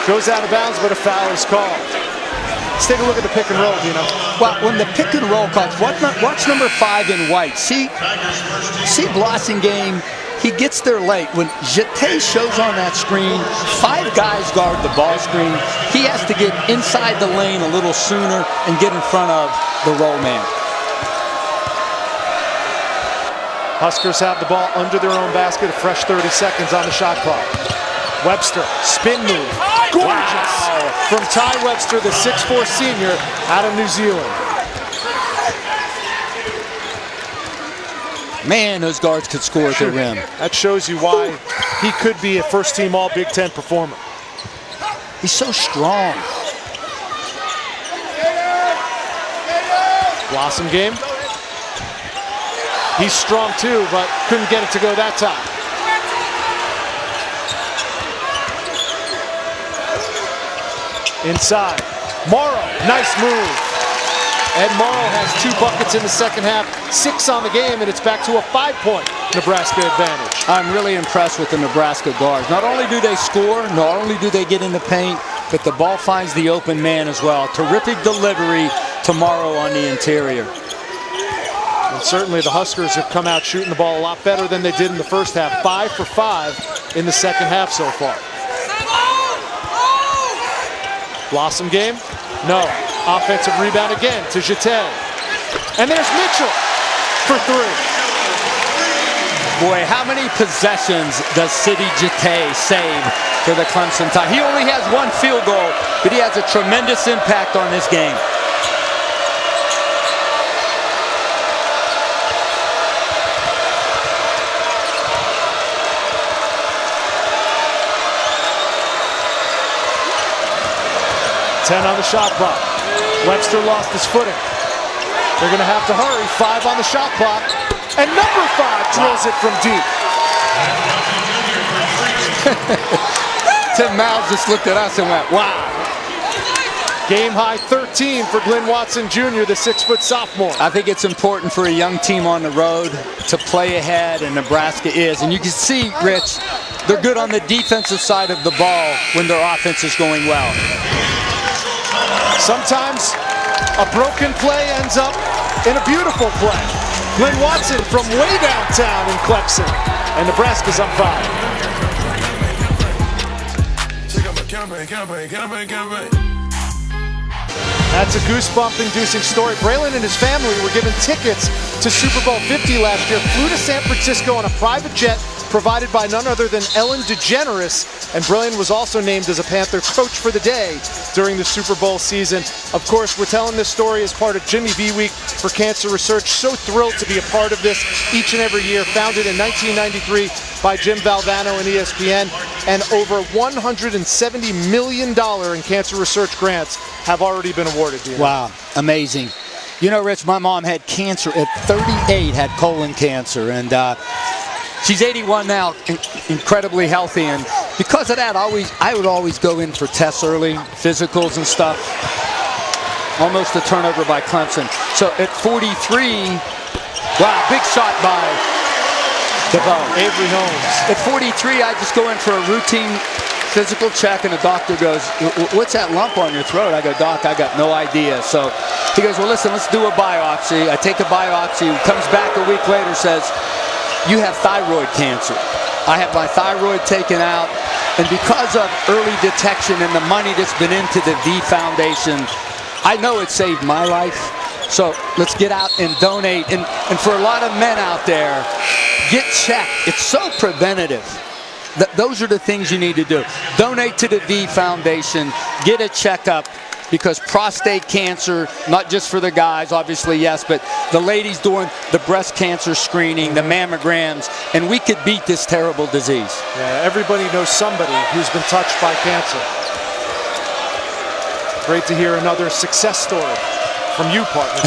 goes out of bounds, but a foul is called. Let's take a look at the pick and roll, Dino. Well, when the pick and roll calls, watch number 5 in white. See Blossingame, he gets there late. When Jeté shows on that screen, 5 guys guard the ball screen. He has to get inside the lane a little sooner and get in front of the roll man. Huskers have the ball under their own basket, a fresh 30 seconds on the shot clock. Webster, spin move, gorgeous! Wow. From Ty Webster, the 6'4" senior out of New Zealand. Man, those guards could score at the rim. That shows you why he could be a first-team All-Big Ten performer. He's so strong. Blossingame. He's strong too, but couldn't get it to go that time. Inside, Morrow, nice move. And Morrow has 2 buckets in the second half, 6 on the game, and it's back to a 5-point Nebraska advantage. I'm really impressed with the Nebraska guards. Not only do they score, not only do they get in the paint, but the ball finds the open man as well. Terrific delivery tomorrow on the interior. And certainly the Huskers have come out shooting the ball a lot better than they did in the first half. 5 for 5 in the second half so far. Blossingame? No. Offensive rebound again to Jeté. And there's Mitchell for 3. Boy, how many possessions does Sidy Jeté save for the Clemson Tide? He only has 1 field goal, but he has a tremendous impact on this game. Ten on the shot clock. Webster lost his footing. They're going to have to hurry. 5 on the shot clock. And number 5 drills it from deep. Tim Miles just looked at us and went, wow. Game high 13 for Glenn Watson Jr., the 6-foot sophomore. I think it's important for a young team on the road to play ahead, and Nebraska is. And you can see, Rich, they're good on the defensive side of the ball when their offense is going well. Sometimes a broken play ends up in a beautiful play. Glenn Watson from way downtown in Clemson, and Nebraska's up 5. That's a goosebump-inducing story. Braylon and his family were given tickets to Super Bowl 50 last year, flew to San Francisco on a private jet provided by none other than Ellen DeGeneres, and Braylon was also named as a Panther coach for the day during the Super Bowl season. Of course, we're telling this story as part of Jimmy V Week for Cancer Research. So thrilled to be a part of this each and every year. Founded in 1993 by Jim Valvano and ESPN, and over $170 million in cancer research grants have already been awarded. Wow, amazing. You know, Rich, my mom had cancer at 38, had colon cancer, and she's 81 now, incredibly healthy, and because of that, I would always go in for tests early, physicals and stuff. Almost a turnover by Clemson. So at 43, wow, big shot by DeVoe. Avery Holmes. At 43, I just go in for a routine physical check, and the doctor goes, what's that lump on your throat? I go, Doc, I got no idea. So he goes, well, listen, let's do a biopsy. I take a biopsy, comes back a week later, says, you have thyroid cancer. I have my thyroid taken out, and because of early detection and the money that's been into the V Foundation, I know it saved my life. So let's get out and donate. And for a lot of men out there, get checked. It's so preventative. Those are the things you need to do. Donate to the V Foundation. Get a checkup, because prostate cancer, not just for the guys, obviously, yes, but the ladies doing the breast cancer screening, the mammograms, and we could beat this terrible disease. Yeah, everybody knows somebody who's been touched by cancer. Great to hear another success story from you, partner.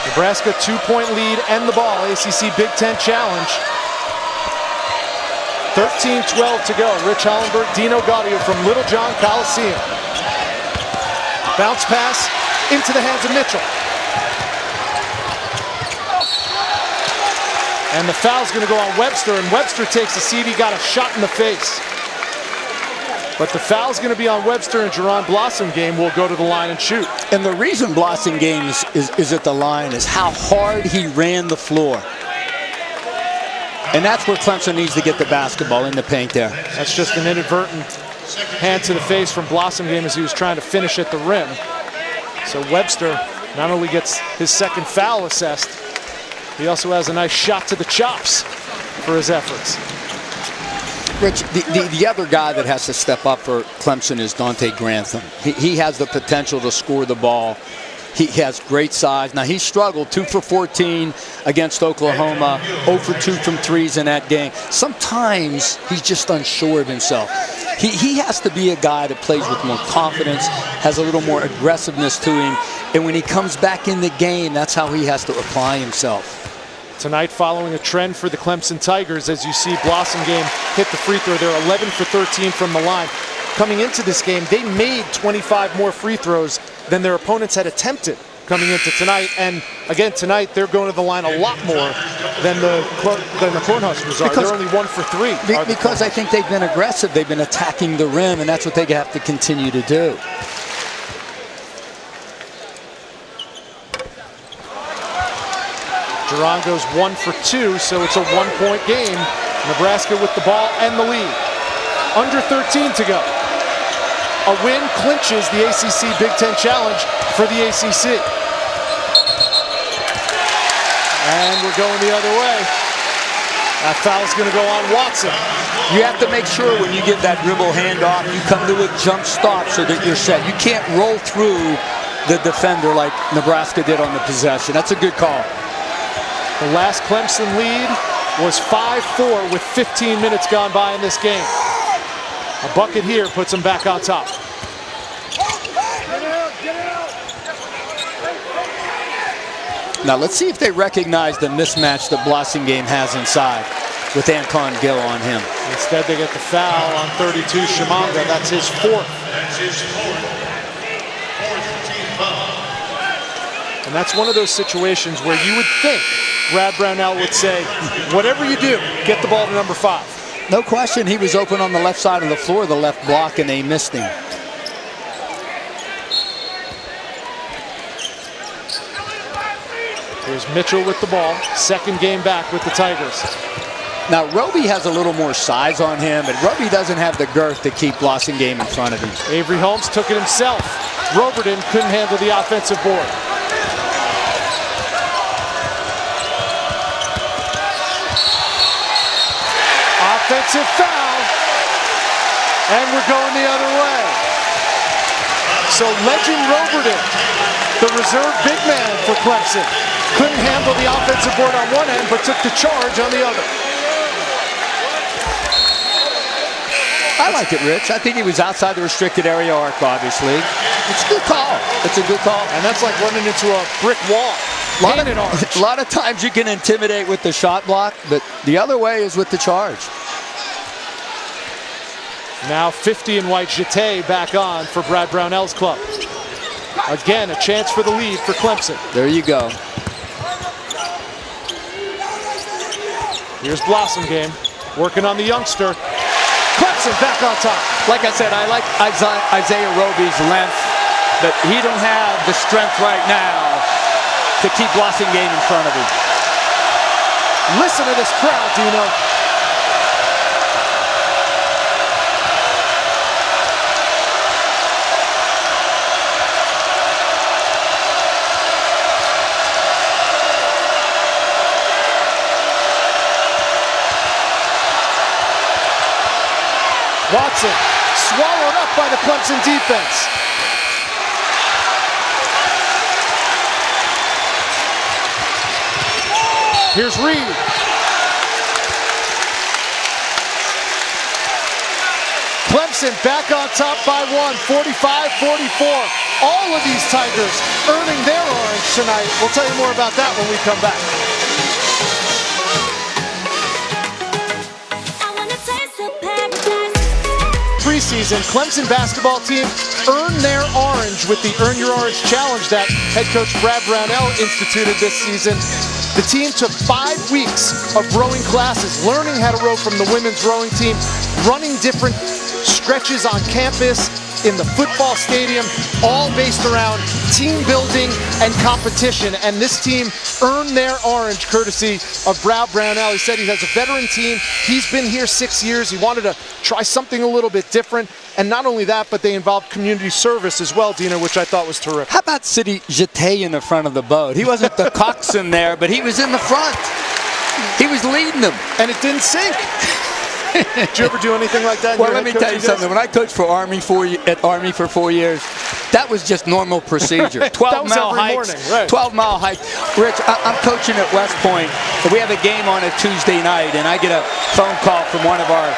Nebraska 2-point lead and the ball, ACC Big Ten Challenge. 13-12 to go. Rich Hollenberg, Dino Gaudio from Little John Coliseum. Bounce pass into the hands of Mitchell. And the foul's going to go on Webster, and Webster takes a seat. He got a shot in the face. But the foul's going to be on Webster, and Jerron Blossomgame will go to the line and shoot. And the reason Blossomgame is at the line is how hard he ran the floor. And that's where Clemson needs to get the basketball in the paint there. That's just an inadvertent hand to the face from Blossomgame as he was trying to finish at the rim. So Webster not only gets his second foul assessed, he also has a nice shot to the chops for his efforts. Rich, the other guy that has to step up for Clemson is Dante Grantham. He has the potential to score the ball. He has great size. Now, he struggled 2 for 14 against Oklahoma, 0 for 2 from threes in that game. Sometimes he's just unsure of himself. He has to be a guy that plays with more confidence, has a little more aggressiveness to him, and when he comes back in the game, that's how he has to apply himself. Tonight, following a trend for the Clemson Tigers, as you see Blossomgame hit the free throw. They're 11 for 13 from the line. Coming into this game, they made 25 more free throws than their opponents had attempted coming into tonight. And again, tonight, they're going to the line a lot more than the Cornhuskers are. They're only 1 for 3. Because I think they've been aggressive. They've been attacking the rim, and that's what they have to continue to do. Jerron goes 1 for 2, so it's a 1-point game. Nebraska with the ball and the lead. Under 13 to go. A win clinches the ACC Big Ten Challenge for the ACC. And we're going the other way. That foul's going to go on Watson. You have to make sure when you get that dribble handoff, you come to a jump stop so that you're set. You can't roll through the defender like Nebraska did on the possession. That's a good call. The last Clemson lead was 5-4 with 15 minutes gone by in this game. A bucket here puts them back on top. Now let's see if they recognize the mismatch that Blossomgame has inside with Anton Gill on him. Instead, they get the foul on 32, Shimanga. That's his 4th. And that's one of those situations where you would think Brad Brownell would say, whatever you do, get the ball to number 5. No question, he was open on the left side of the floor, the left block, and they missed him. Here's Mitchell with the ball. Second game back with the Tigers. Now, Roby has a little more size on him, but Roby doesn't have the girth to keep Blossomgame in front of him. Avery Holmes took it himself. Roberton couldn't handle the offensive board. Offensive foul, and we're going the other way. So Legend Roberton, the reserve big man for Clemson, couldn't handle the offensive board on one end, but took the charge on the other. I like it, Rich. I think he was outside the restricted area arc, obviously. It's a good call. It's a good call. And that's like running into a brick wall. A lot of times you can intimidate with the shot block, but the other way is with the charge. Now 50 in white, Jeté back on for Brad Brownell's club. Again, a chance for the lead for Clemson. There you go. Here's Blossomgame working on the youngster. Clemson back on top. Like I said, I like Isaiah Roby's length, but he don't have the strength right now to keep Blossomgame in front of him. Listen to this crowd, Dino. Watson swallowed up by the Clemson defense. Here's Reed. Clemson back on top by 1, 45-44. All of these Tigers earning their orange tonight. We'll tell you more about that when we come back. I wanna taste preseason, Clemson basketball team earned their orange with the Earn Your Orange Challenge that head coach Brad Brownell instituted this season. The team took 5 weeks of rowing classes, learning how to row from the women's rowing team, running different stretches on campus, in the football stadium, all based around team building and competition. And this team earned their orange courtesy of Brad Brownell. He said he has a veteran team. He's been here 6 years. He wanted to try something a little bit different. And not only that, but they involved community service as well, Dina, which I thought was terrific. How about City Jeté in the front of the boat? He wasn't the coxswain there, but he was in the front. He was leading them. And it didn't sink. Did you ever do anything like that? Well, let me tell you something. When I coached for Army at Army for 4 years, that was just normal procedure. 12-mile hikes. Right. 12-mile hikes. Rich, I'm coaching at West Point. We have a game on a Tuesday night, and I get a phone call from one of our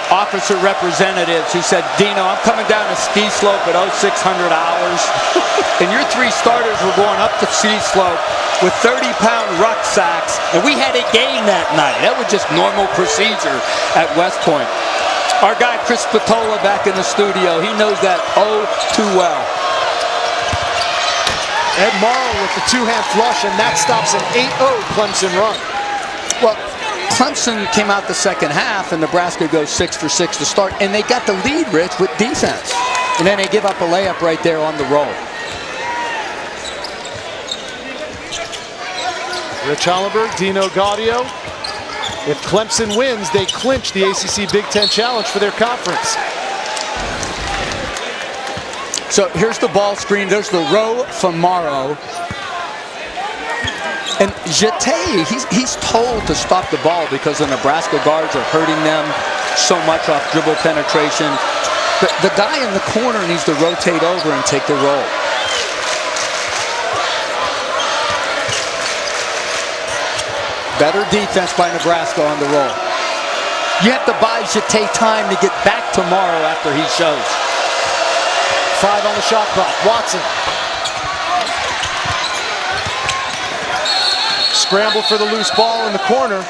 officer representatives who said, Dino, I'm coming down a ski slope at 0600 hours, and your 3 starters were going up the ski slope with 30-pound rucksacks, and we had a game that night. That was just normal procedure at West Point. Our guy Chris Spatola back in the studio, he knows that oh too well. Ed Morrow with the 2-hand flush, and that stops an 8-0 Clemson run. Well, Clemson came out the second half, and Nebraska goes 6 for 6 to start, and they got the lead, Rich, with defense. And then they give up a layup right there on the roll. Rich Hollenberg, Dino Gaudio. If Clemson wins, they clinch the ACC Big Ten Challenge for their conference. So here's the ball screen. There's the row from Morrow. And Jeté, he's told to stop the ball because the Nebraska guards are hurting them so much off dribble penetration. The guy in the corner needs to rotate over and take the roll. Better defense by Nebraska on the roll. You have to buy Jeté time to get back tomorrow after he shows. 5 on the shot clock. Watson. Scramble for the loose ball in the corner.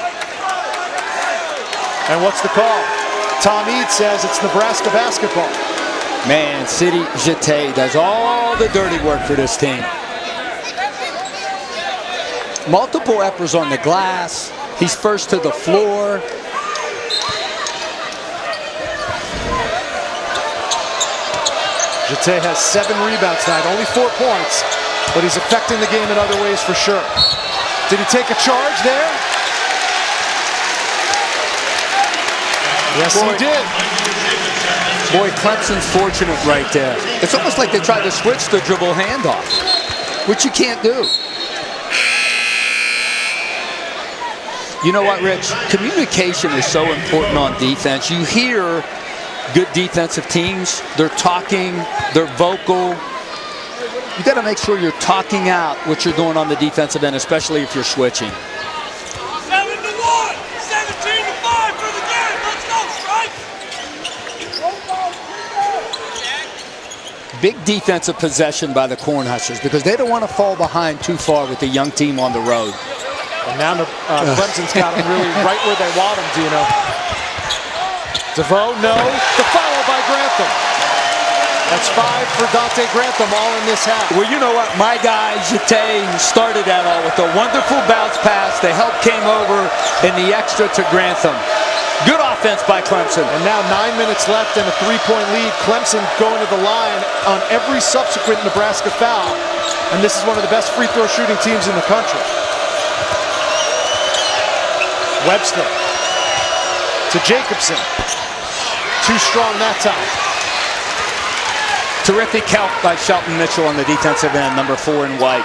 And what's the call? Tom Eads says it's Nebraska basketball. Man, City Jeté does all the dirty work for this team. Multiple efforts on the glass. He's first to the floor. Jeté has 7 rebounds tonight, only 4 points, but he's affecting the game in other ways for sure. Did he take a charge there? Yes, he did. Boy, Clemson's fortunate right there. It's almost like they tried to switch the dribble handoff, which you can't do. You know what, Rich? Communication is so important on defense. You hear good defensive teams, they're talking, they're vocal. You got to make sure you're talking out what you're doing on the defensive end, especially if you're switching. 7-1, 17-5 for the game. Let's go, strike. Big defensive possession by the Cornhuskers because they don't want to fall behind too far with the young team on the road. And now Clemson's got them really right where they want them, Dino. DeVoe, no. The follow by Grantham. That's 5 for Dante Grantham, all in this half. Well, you know what? My guy, Jeté, started that all with a wonderful bounce pass. The help came over, and the extra to Grantham. Good offense by Clemson. And now 9 minutes left and a 3-point lead. Clemson going to the line on every subsequent Nebraska foul. And this is one of the best free throw shooting teams in the country. Webster to Jacobson. Too strong that time. Terrific help by Shelton Mitchell on the defensive end, number 4 in white.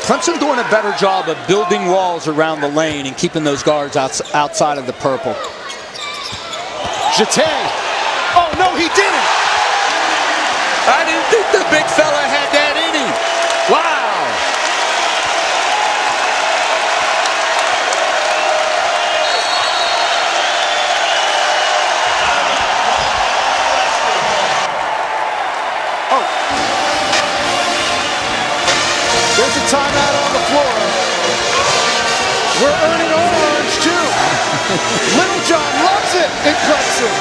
Clemson doing a better job of building walls around the lane and keeping those guards outside of the purple. Jeté. Oh, no, he didn't. I didn't think the big fella had that in him. Wow. There's a timeout on the floor. We're earning orange, too. Little John loves it. it in Clemson.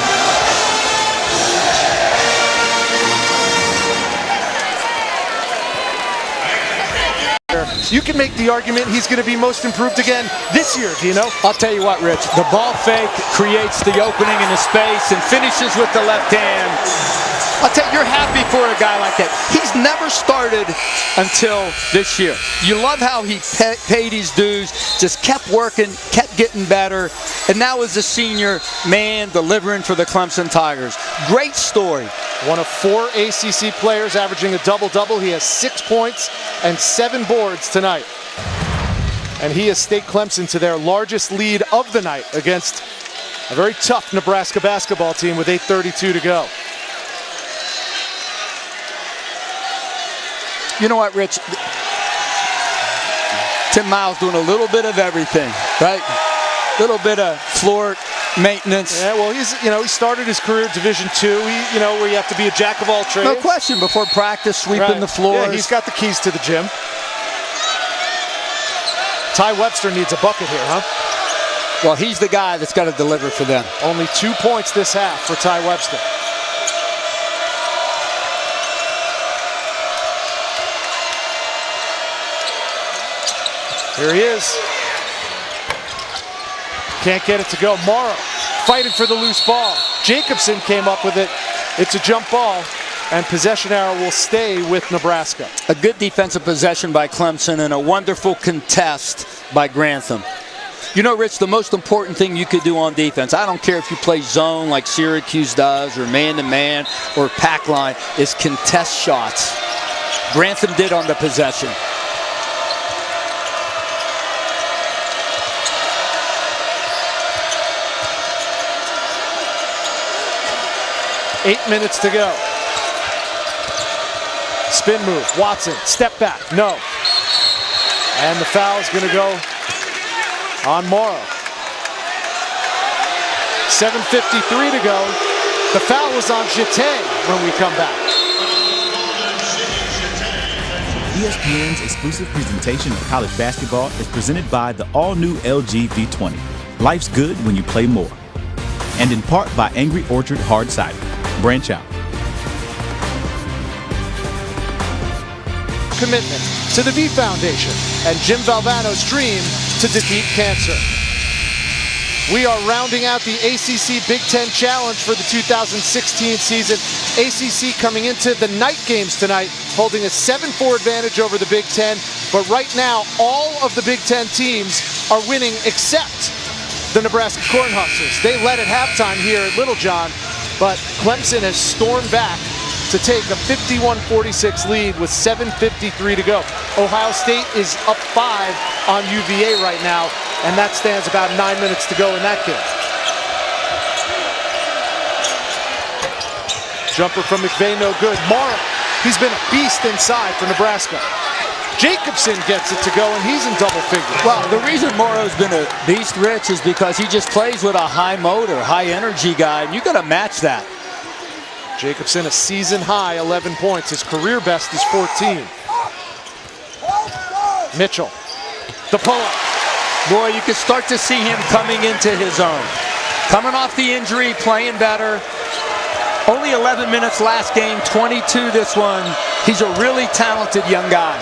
You can make the argument he's going to be most improved again this year, do you know? I'll tell you what, Rich. The ball fake creates the opening in the space and finishes with the left hand. I'll tell you, you're happy for a guy like that. He's never started until this year. You love how he paid his dues, just kept working, kept getting better, and now as a senior, man, delivering for the Clemson Tigers. Great story. One of 4 ACC players averaging a double-double. He has 6 points and 7 boards tonight. And he has staked Clemson to their largest lead of the night against a very tough Nebraska basketball team with 8:32 to go. You know what, Rich? Tim Miles doing a little bit of everything, right? A little bit of floor maintenance. Yeah, well, he started his career at Division II. Where you have to be a jack of all trades. No question. Before practice, sweeping the floors. Yeah, he's got the keys to the gym. Ty Webster needs a bucket here, huh? Well, he's the guy that's got to deliver for them. Only 2 points this half for Ty Webster. Here he is. Can't get it to go. Morrow fighting for the loose ball. Jacobson came up with it. It's a jump ball, and possession arrow will stay with Nebraska. A good defensive possession by Clemson and a wonderful contest by Grantham. You know, Rich, the most important thing you could do on defense, I don't care if you play zone like Syracuse does or man-to-man or pack line, is contest shots. Grantham did on the possession. 8 minutes to go. Spin move, Watson, step back, no. And the foul is going to go on Morrow. 7:53 to go. The foul was on Jeté when we come back. ESPN's exclusive presentation of college basketball is presented by the all-new LG V20. Life's good when you play more. And in part by Angry Orchard Hard Cider. Branch out. Commitment to the V Foundation and Jim Valvano's dream to defeat cancer. We are rounding out the ACC Big Ten Challenge for the 2016 season. ACC coming into the night games tonight, holding a 7-4 advantage over the Big Ten. But right now, all of the Big Ten teams are winning except the Nebraska Cornhuskers. They led at halftime here at Littlejohn, but Clemson has stormed back to take a 51-46 lead with 7:53 to go. Ohio State is up 5 on UVA right now, and that stands about 9 minutes to go in that game. Jumper from McVay, no good. Morrow, he's been a beast inside for Nebraska. Jacobson gets it to go, and he's in double figures. Well, the reason Morrow's been a beast, Rich, is because he just plays with a high motor, high energy guy, and you got to match that. Jacobson, a season high 11 points. His career best is 14. Mitchell, the pull-up. Boy, you can start to see him coming into his own. Coming off the injury, playing better. Only 11 minutes last game, 22 this one. He's a really talented young guy.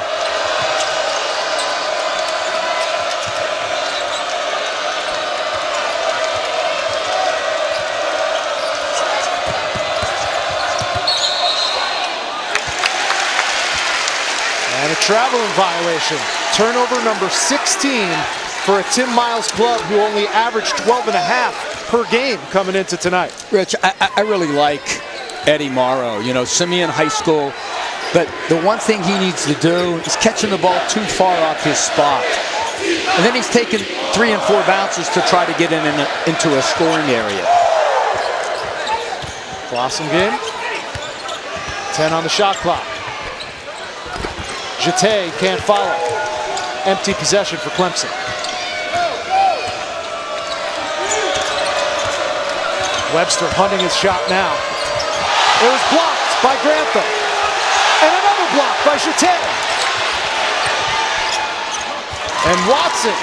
And a traveling violation. Turnover number 16 for a Tim Miles club who only averaged 12.5 per game coming into tonight. Rich, I really like Eddie Morrow. You know, Simeon High School. But the one thing he needs to do is catching the ball too far off his spot. And then he's taking 3 and 4 bounces to try to get into a scoring area. Blossom game. 10 on the shot clock. Jeté can't follow. Empty possession for Clemson. Webster hunting his shot now. It was blocked by Grantham. And another block by Jeté. And Watson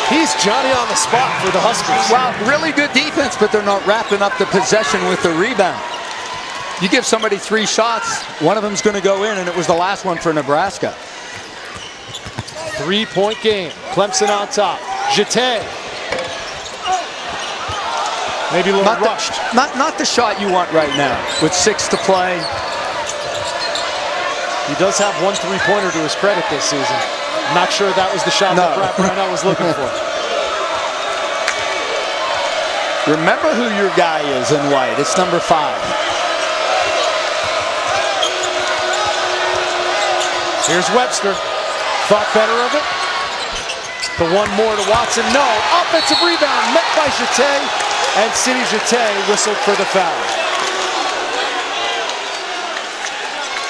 He's Johnny on the spot for the Huskers. Wow, really good defense, but they're not wrapping up the possession with the rebound. You give somebody 3 shots, one of them's going to go in, and it was the last one for Nebraska. 3-point game. Clemson on top. Jeté. Maybe a little rushed. Not the shot you want right now, with 6 to play. He does have 1 3-pointer to his credit this season. Not sure that was the shot that Brad Brownell was looking for. Remember who your guy is in white. It's number 5. Here's Webster. Thought better of it. The one more to Watson. No. Offensive rebound met by Jeté. And Sidi Jeté whistled for the foul.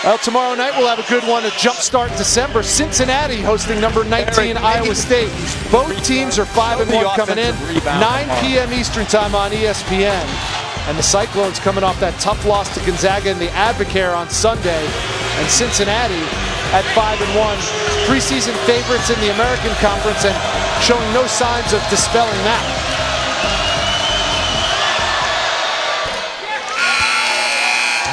Well, tomorrow night we'll have a good one to jumpstart December. Cincinnati hosting number 19 Iowa State. Both teams are 5-1 coming in. 9 p.m. Eastern time on ESPN. And the Cyclones coming off that tough loss to Gonzaga in the Advocare on Sunday. And Cincinnati at 5-1. Preseason favorites in the American Conference and showing no signs of dispelling that.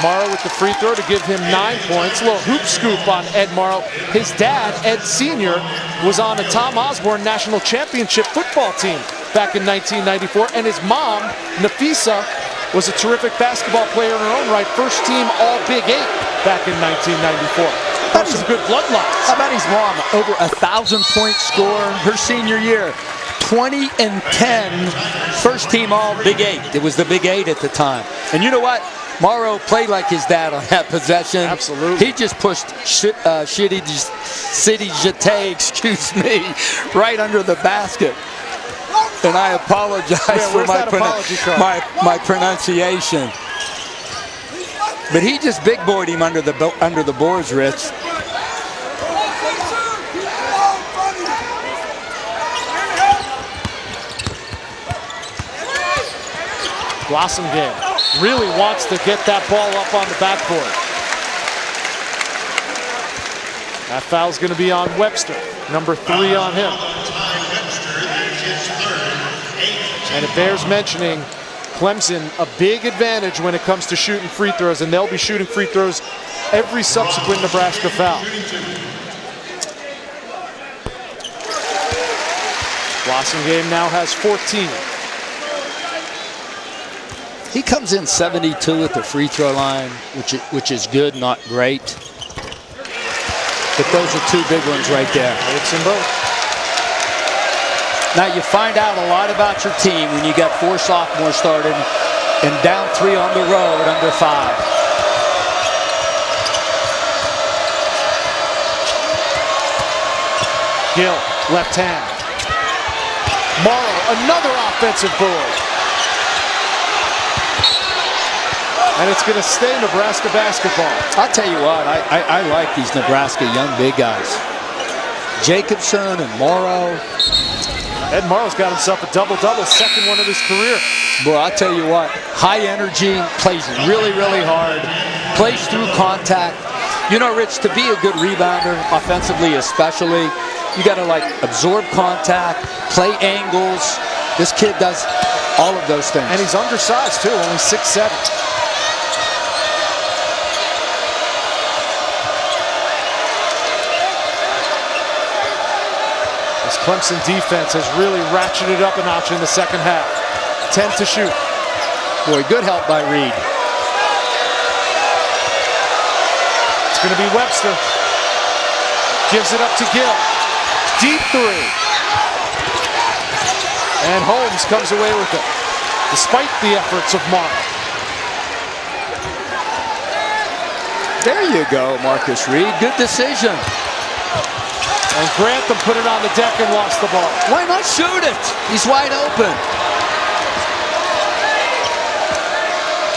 Morrow with the free throw to give him 9 points. A little hoop scoop on Ed Morrow. His dad, Ed Sr., was on the Tom Osborne National Championship football team back in 1994. And his mom, Nafisa, was a terrific basketball player in her own right. First team All-Big 8 back in 1994. That's some good bloodlines. How about his mom? Over 1,000-point scorer her senior year. 20-10, first team All-Big 8. It was the Big 8 at the time. And you know what? Morrow played like his dad on that possession. Absolutely. He just pushed Sidi Jeté, excuse me, right under the basket. And I apologize for my pronunciation. But he just big boyed him under the boards, Rich. Blossom game. Really wants to get that ball up on the backboard. That foul's going to be on Webster. Number 3 on him. And it bears mentioning, Clemson, a big advantage when it comes to shooting free throws, and they'll be shooting free throws every subsequent Nebraska foul. Blossom game now has 14. He comes in 72 at the free throw line, which is good, not great. But those are 2 big ones right there. It's in both. Now you find out a lot about your team when you got 4 sophomores starting and down 3 on the road under 5. Gill, left hand. Morrow, another offensive board. And it's going to stay Nebraska basketball. I'll tell you what, I like these Nebraska young big guys. Jacobson and Morrow. Ed Morrow's got himself a double-double, second one of his career. Boy, I'll tell you what, high energy, plays really, really hard, plays through contact. You know, Rich, to be a good rebounder, offensively especially, you got to, like, absorb contact, play angles. This kid does all of those things. And he's undersized, too, only 6'7". Clemson defense has really ratcheted up a notch in the second half. 10 to shoot. Boy, good help by Reed. It's going to be Webster. Gives it up to Gill. Deep 3. And Holmes comes away with it, despite the efforts of Morrow. There you go, Marcus Reed. Good decision. And Grantham put it on the deck and lost the ball. Why not shoot it? He's wide open.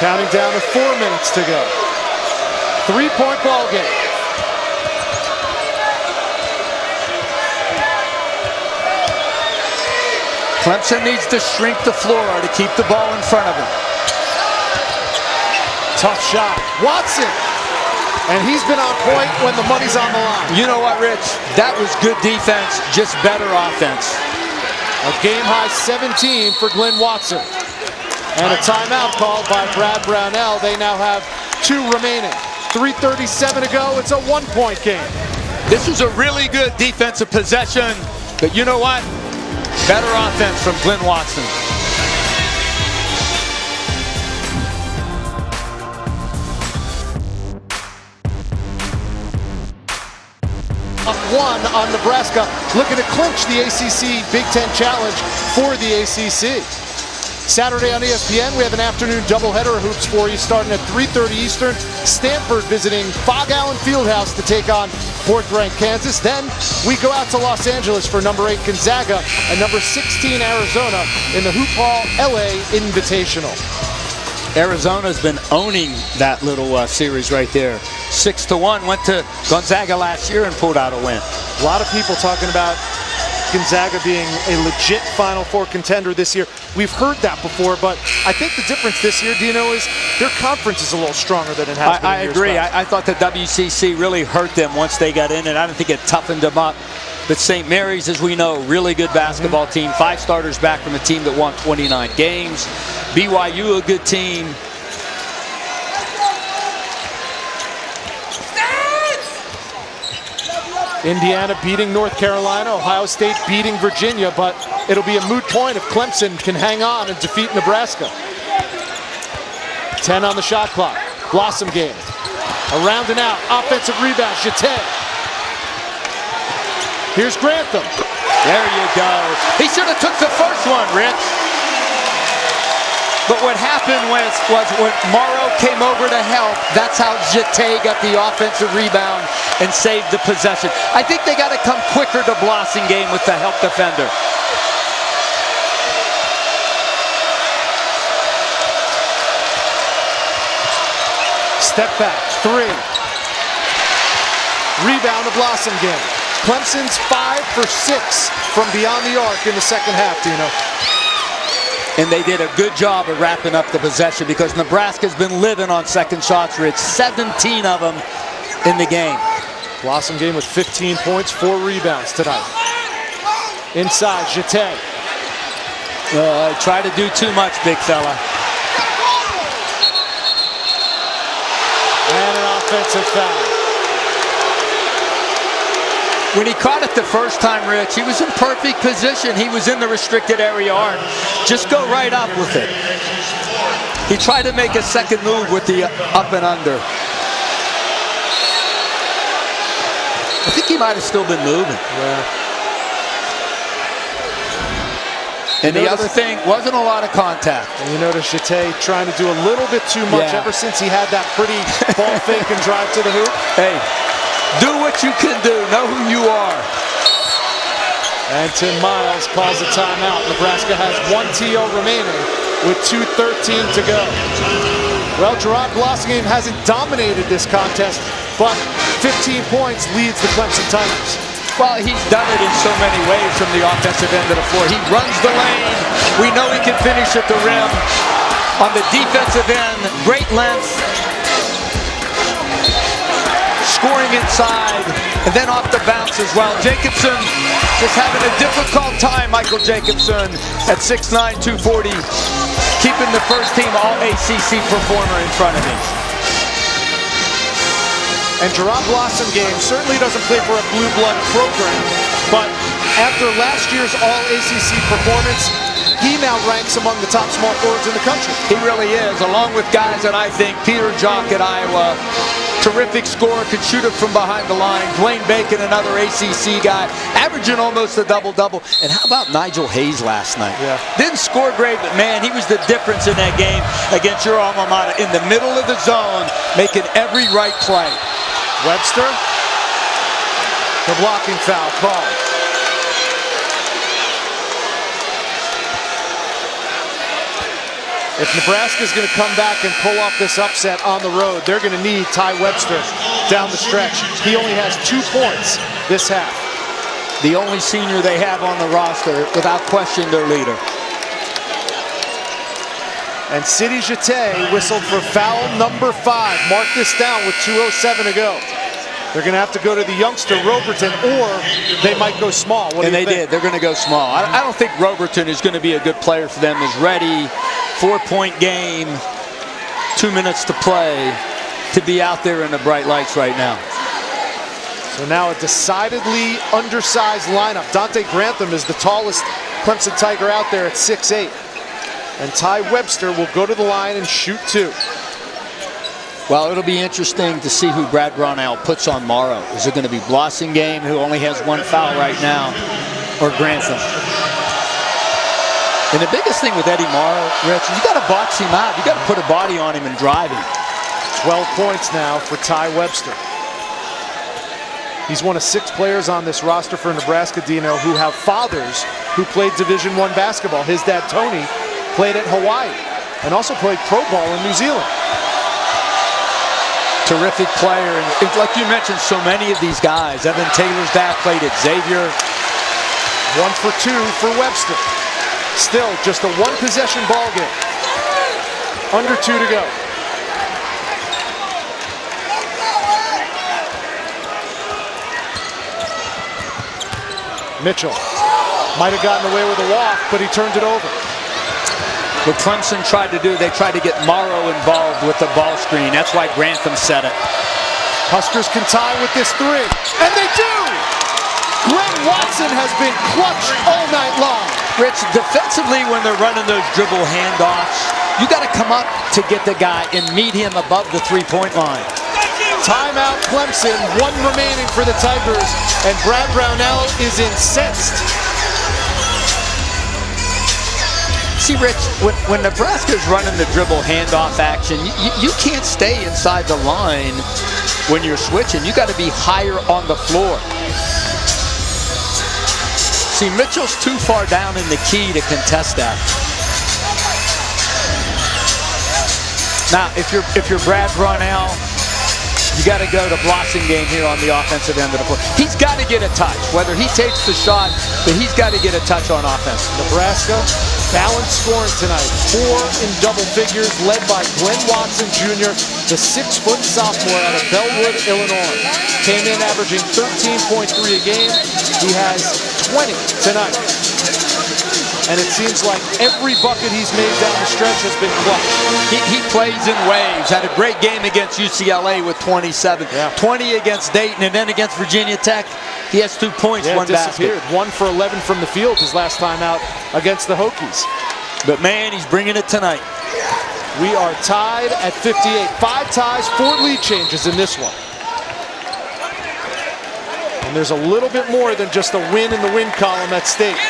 Counting down to 4 minutes to go. 3-point ball game. Clemson needs to shrink the floor to keep the ball in front of him. Tough shot. Watson. And he's been on point when the money's on the line. You know what, Rich? That was good defense, just better offense. A game-high 17 for Glenn Watson. And a timeout called by Brad Brownell. They now have 2 remaining. 3:37 to go. It's a 1-point game. This was a really good defensive possession, but you know what? Better offense from Glenn Watson. One on Nebraska, looking to clinch the ACC Big Ten Challenge for the ACC. Saturday on ESPN, we have an afternoon doubleheader of hoops for you starting at 3:30 Eastern. Stanford visiting Fog Allen Fieldhouse to take on 4th-ranked Kansas. Then we go out to Los Angeles for number 8 Gonzaga and number 16 Arizona in the Hoop Hall LA Invitational. Arizona's been owning that little series right there. 6-1, went to Gonzaga last year and pulled out a win. A lot of people talking about Gonzaga being a legit Final Four contender this year. We've heard that before, but I think the difference this year, Dino, is their conference is a little stronger than it has been in years agree. past. I thought the WCC really hurt them once they got in, and I don't think it toughened them up. But St. Mary's, as we know, really good basketball team. 5 starters back from a team that won 29 games. BYU, a good team. Indiana beating North Carolina, Ohio State beating Virginia, but it'll be a moot point if Clemson can hang on and defeat Nebraska. 10 on the shot clock. Blossom game. Around and out. Offensive rebound. Jeté. Here's Grantham. There you go. He should have took the first one, Rich. But what happened was when Morrow came over to help, that's how Jeté got the offensive rebound and saved the possession. I think they got to come quicker to Blossom game with the help defender. Step back. 3. Rebound to Blossom game. Clemson's 5 for 6 from beyond the arc in the second half, Dino. And they did a good job of wrapping up the possession because Nebraska's been living on second shots, Rich. 17 of them in the game. Blossom game with 15 points, 4 rebounds tonight. Inside, Jeté. Try to do too much, big fella. And an offensive foul. When he caught it the first time, Rich, he was in perfect position. He was in the restricted area arc. Just go right up with it. He tried to make a second move with the up and under. I think he might have still been moving. Yeah. And the other thing, wasn't a lot of contact. And you notice Jeté trying to do a little bit too much ever since he had that pretty ball fake and drive to the hoop. Hey. Do what you can do. Know who you are. And Tim Miles calls a timeout. Nebraska has 1 TO remaining with 2:13 to go. Well, Gerard Blossom hasn't dominated this contest, but 15 points leads the Clemson Tigers. Well, he's done it in so many ways from the offensive end of the floor. He runs the lane. We know he can finish at the rim. On the defensive end, great length. Scoring inside, and then off the bounce as well. Jacobson just having a difficult time, Michael Jacobson, at 6'9", 240, keeping the first team All-ACC performer in front of him. And Gerard Blossom game certainly doesn't play for a blue blood program, but after last year's All-ACC performance, he now ranks among the top small forwards in the country. He really is, along with guys that I think, Peter Jock at Iowa, terrific scorer, could shoot it from behind the line. Dwayne Bacon, another ACC guy, averaging almost a double-double. And how about Nigel Hayes last night? Yeah. Didn't score great, but man, he was the difference in that game against your alma mater. In the middle of the zone, making every right play. Webster, the blocking foul call. If Nebraska's going to come back and pull off this upset on the road, they're going to need Ty Webster down the stretch. He only has 2 points this half. The only senior they have on the roster, without question, their leader. And Sidi Jeté whistled for foul number 5. Mark this down with 2:07 to go. They're going to have to go to the youngster Robertson, or they might go small. What do you think? did. They're going to go small. I don't think Robertson is going to be a good player for them. Is ready, 4-point game, 2 minutes to play, to be out there in the bright lights right now. So now a decidedly undersized lineup. Dante Grantham is the tallest Clemson Tiger out there at 6'8". And Ty Webster will go to the line and shoot 2. Well, it'll be interesting to see who Brad Brownell puts on Morrow. Is it going to be Blossingame, who only has 1 foul right now, or Grantham? And the biggest thing with Eddie Morrow, Rich, you got to box him out. You got to put a body on him and drive him. 12 points now for Ty Webster. He's one of 6 players on this roster for Nebraska, Dino, who have fathers who played Division I basketball. His dad, Tony, played at Hawaii and also played pro ball in New Zealand. Terrific player, and like you mentioned, so many of these guys. Evan Taylor's dad played at Xavier. 1 for 2 for Webster. Still just a 1-possession ball game. Under 2 to go. Mitchell might have gotten away with a walk, but he turned it over. What Clemson tried to do, they tried to get Morrow involved with the ball screen. That's why Grantham set it. Huskers can tie with this 3, and they do! Glenn Watson has been clutch all night long. Rich, defensively, when they're running those dribble handoffs, you got to come up to get the guy and meet him above the 3-point line. Timeout Clemson, 1 remaining for the Tigers, and Brad Brownell is incensed. See, Rich, when Nebraska's running the dribble handoff action, you can't stay inside the line when you're switching. You got to be higher on the floor. See, Mitchell's too far down in the key to contest that. Now, if you're Brad Brownell, you got to go to Blossingame here on the offensive end of the floor. He's got to get a touch, whether he takes the shot, but he's got to get a touch on offense. Nebraska, balanced scoring tonight. 4 in double figures, led by Glenn Watson Jr., the 6-foot sophomore out of Bellwood, Illinois. Came in averaging 13.3 a game. He has 20 tonight. And it seems like every bucket he's made down the stretch has been clutch. He plays in waves. Had a great game against UCLA with 27. Yeah. 20 against Dayton, and then against Virginia Tech, he has 2 points, 1 basket. 1 for 11 from the field his last time out against the Hokies. But man, he's bringing it tonight. We are tied at 58. 5 ties, 4 lead changes in this one. And there's a little bit more than just a win in the win column at stake.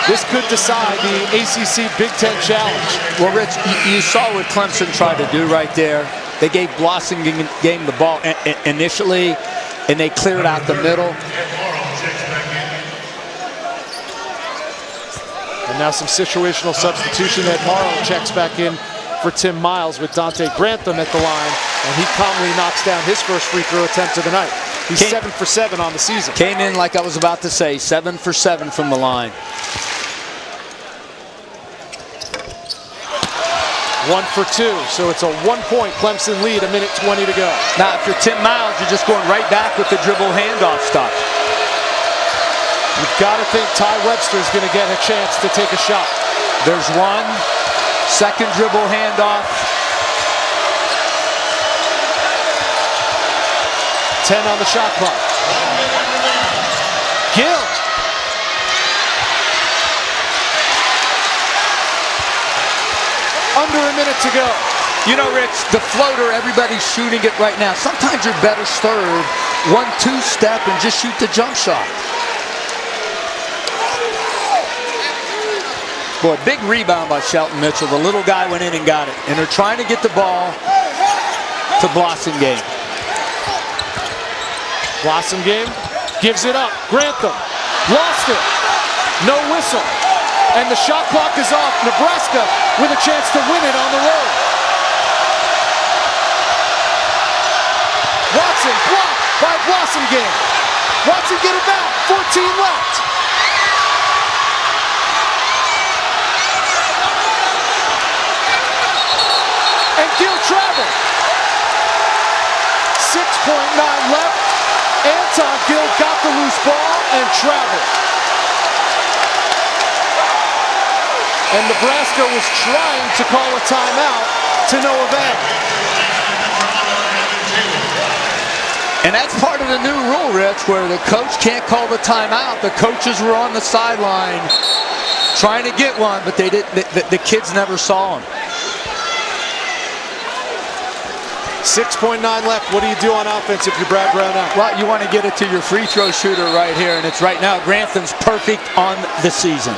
This could decide the ACC Big Ten Challenge. Well, Rich, you saw what Clemson tried to do right there. They gave Blossingame the ball initially, and they cleared out the middle. And now some situational substitution. Ed Morrow checks back in for Tim Miles with Dante Grantham at the line, and he calmly knocks down his first free throw attempt of the night. He's 7 for 7 on the season. Came in, like I was about to say, 7 for 7 from the line. 1 for 2, so it's a 1-point Clemson lead, 1:20 to go. Now, if you're Tim Miles, you're just going right back with the dribble handoff stuff. You've got to think Ty Webster's going to get a chance to take a shot. There's 1. Second dribble handoff. 10 on the shot clock. Gill. Under a minute to go. You know, Rich, the floater, everybody's shooting it right now. Sometimes you're better served 1-2 step and just shoot the jump shot. Boy, big rebound by Shelton Mitchell. The little guy went in and got it. And they're trying to get the ball to Blossingame. Blossingame gives it up. Grantham lost it. No whistle. And the shot clock is off. Nebraska with a chance to win it on the road. Watson blocked by Blossingame. Watson get it back. 14 left. And Gill traveled. 6.9 left. Anton Gill got the loose ball and traveled. And Nebraska was trying to call a timeout to no avail. And that's part of the new rule, Rich, where the coach can't call the timeout. The coaches were on the sideline trying to get one, but they didn't. The kids never saw them. 6.9 left. What do you do on offense if you're Brad Brownell? Well, you want to get it to your free throw shooter right here, and it's right now. Grantham's perfect on the season.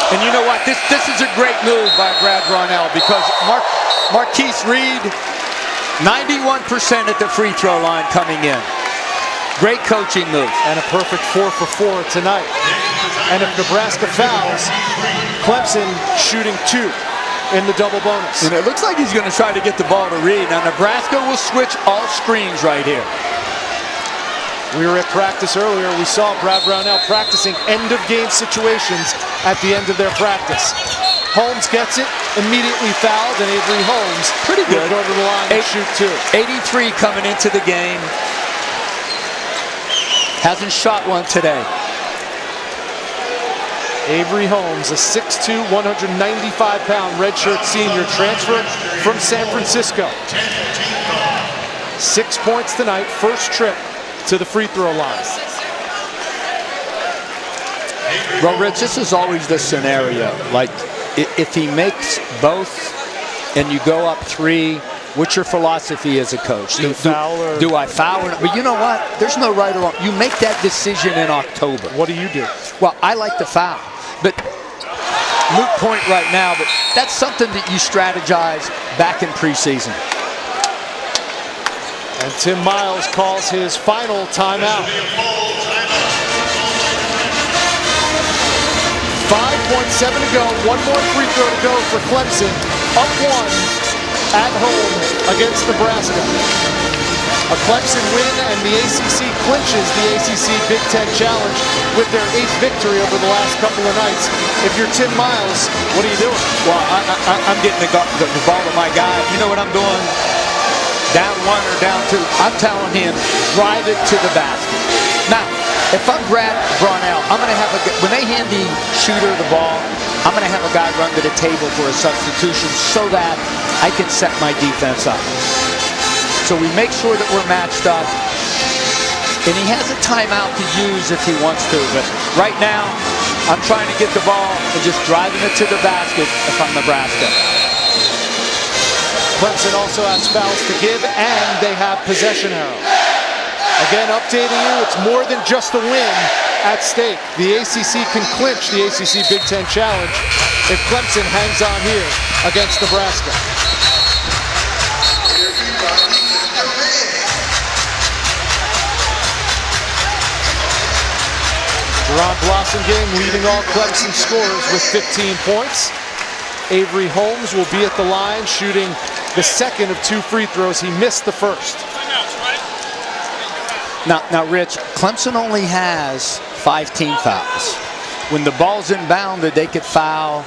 And you know what? This is a great move by Brad Brownell because Marquise Reed, 91% at the free throw line coming in. Great coaching move. And a perfect 4 for 4 tonight. And if Nebraska fouls, Clemson shooting 2 in the double bonus. And it looks like he's going to try to get the ball to Reed. Now Nebraska will switch all screens right here. We were at practice earlier. We saw Brad Brownell practicing end-of-game situations at the end of their practice. Holmes gets it, immediately fouled, and Avery Holmes pretty good. Will go to the line and shoot 2. 83 coming into the game. Hasn't shot one today. Avery Holmes, a 6'2", 195-pound redshirt senior transfer from San Francisco. 6 points tonight, first trip to the free throw line. Well, Rich, this is always the scenario. Like, if he makes both and you go up 3, what's your philosophy as a coach? Do I foul or not? But you know what? There's no right or wrong. You make that decision in October. What do you do? Well, I like to foul. But moot point right now, but that's something that you strategize back in preseason. And Tim Miles calls his final timeout. 5.7 to go, one more free throw to go for Clemson. Up 1 at home against Nebraska. A Clemson win, and the ACC clinches the ACC Big Ten Challenge with their 8th victory over the last couple of nights. If you're Tim Miles, what are you doing? Well, I'm getting the ball to my guy. You know what I'm doing? Down 1 or down 2. I'm telling him, drive it to the basket. Now, if I'm Brad Brownell, I'm going to have when they hand the shooter the ball, I'm going to have a guy run to the table for a substitution so that I can set my defense up. So we make sure that we're matched up. And he has a timeout to use if he wants to. But right now, I'm trying to get the ball and just driving it to the basket if I'm Nebraska. Clemson also has fouls to give, and they have possession arrow. Again, updating you, it's more than just a win at stake. The ACC can clinch the ACC Big Ten Challenge if Clemson hangs on here against Nebraska. Deron Blossomgame leading all Clemson scorers with 15 points. Avery Holmes will be at the line shooting the second of 2 free throws. He missed the first. Now, Rich, Clemson only has 5 team fouls. When the ball's inbounded, they could foul,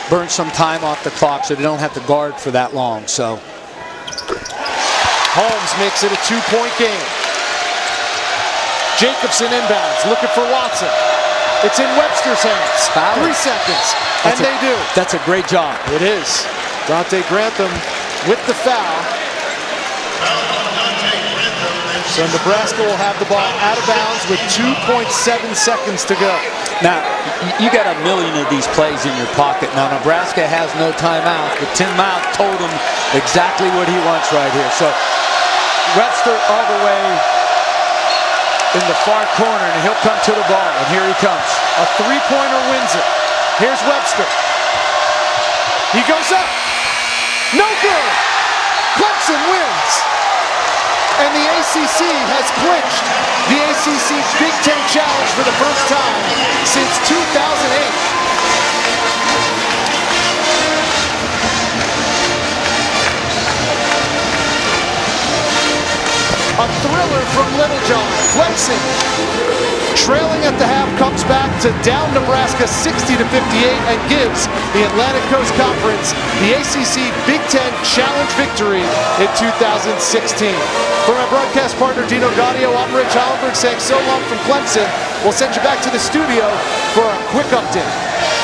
burn some time off the clock so they don't have to guard for that long. So Holmes makes it a 2-point game. Jacobson inbounds, looking for Watson. It's in Webster's hands. 3 seconds, and they do. That's a great job. It is. Dante Grantham with the foul. So Nebraska will have the ball out of bounds with 2.7 seconds to go. Now, you got a million of these plays in your pocket. Now, Nebraska has no timeout, but Tim Miles told him exactly what he wants right here. So Webster all the way in the far corner, and he'll come to the ball, and here he comes. A 3-pointer wins it. Here's Webster. He goes up. No good. Clemson wins. And the ACC has clinched the ACC Big Ten Challenge for the first time since 2008. A thriller from Littlejohn. Clemson, trailing at the half, comes back to down Nebraska 60-58 and gives the Atlantic Coast Conference the ACC Big Ten Challenge victory in 2016. For my broadcast partner Dino Gaudio, I'm Rich Hollenberg saying so long from Clemson. We'll send you back to the studio for a quick update.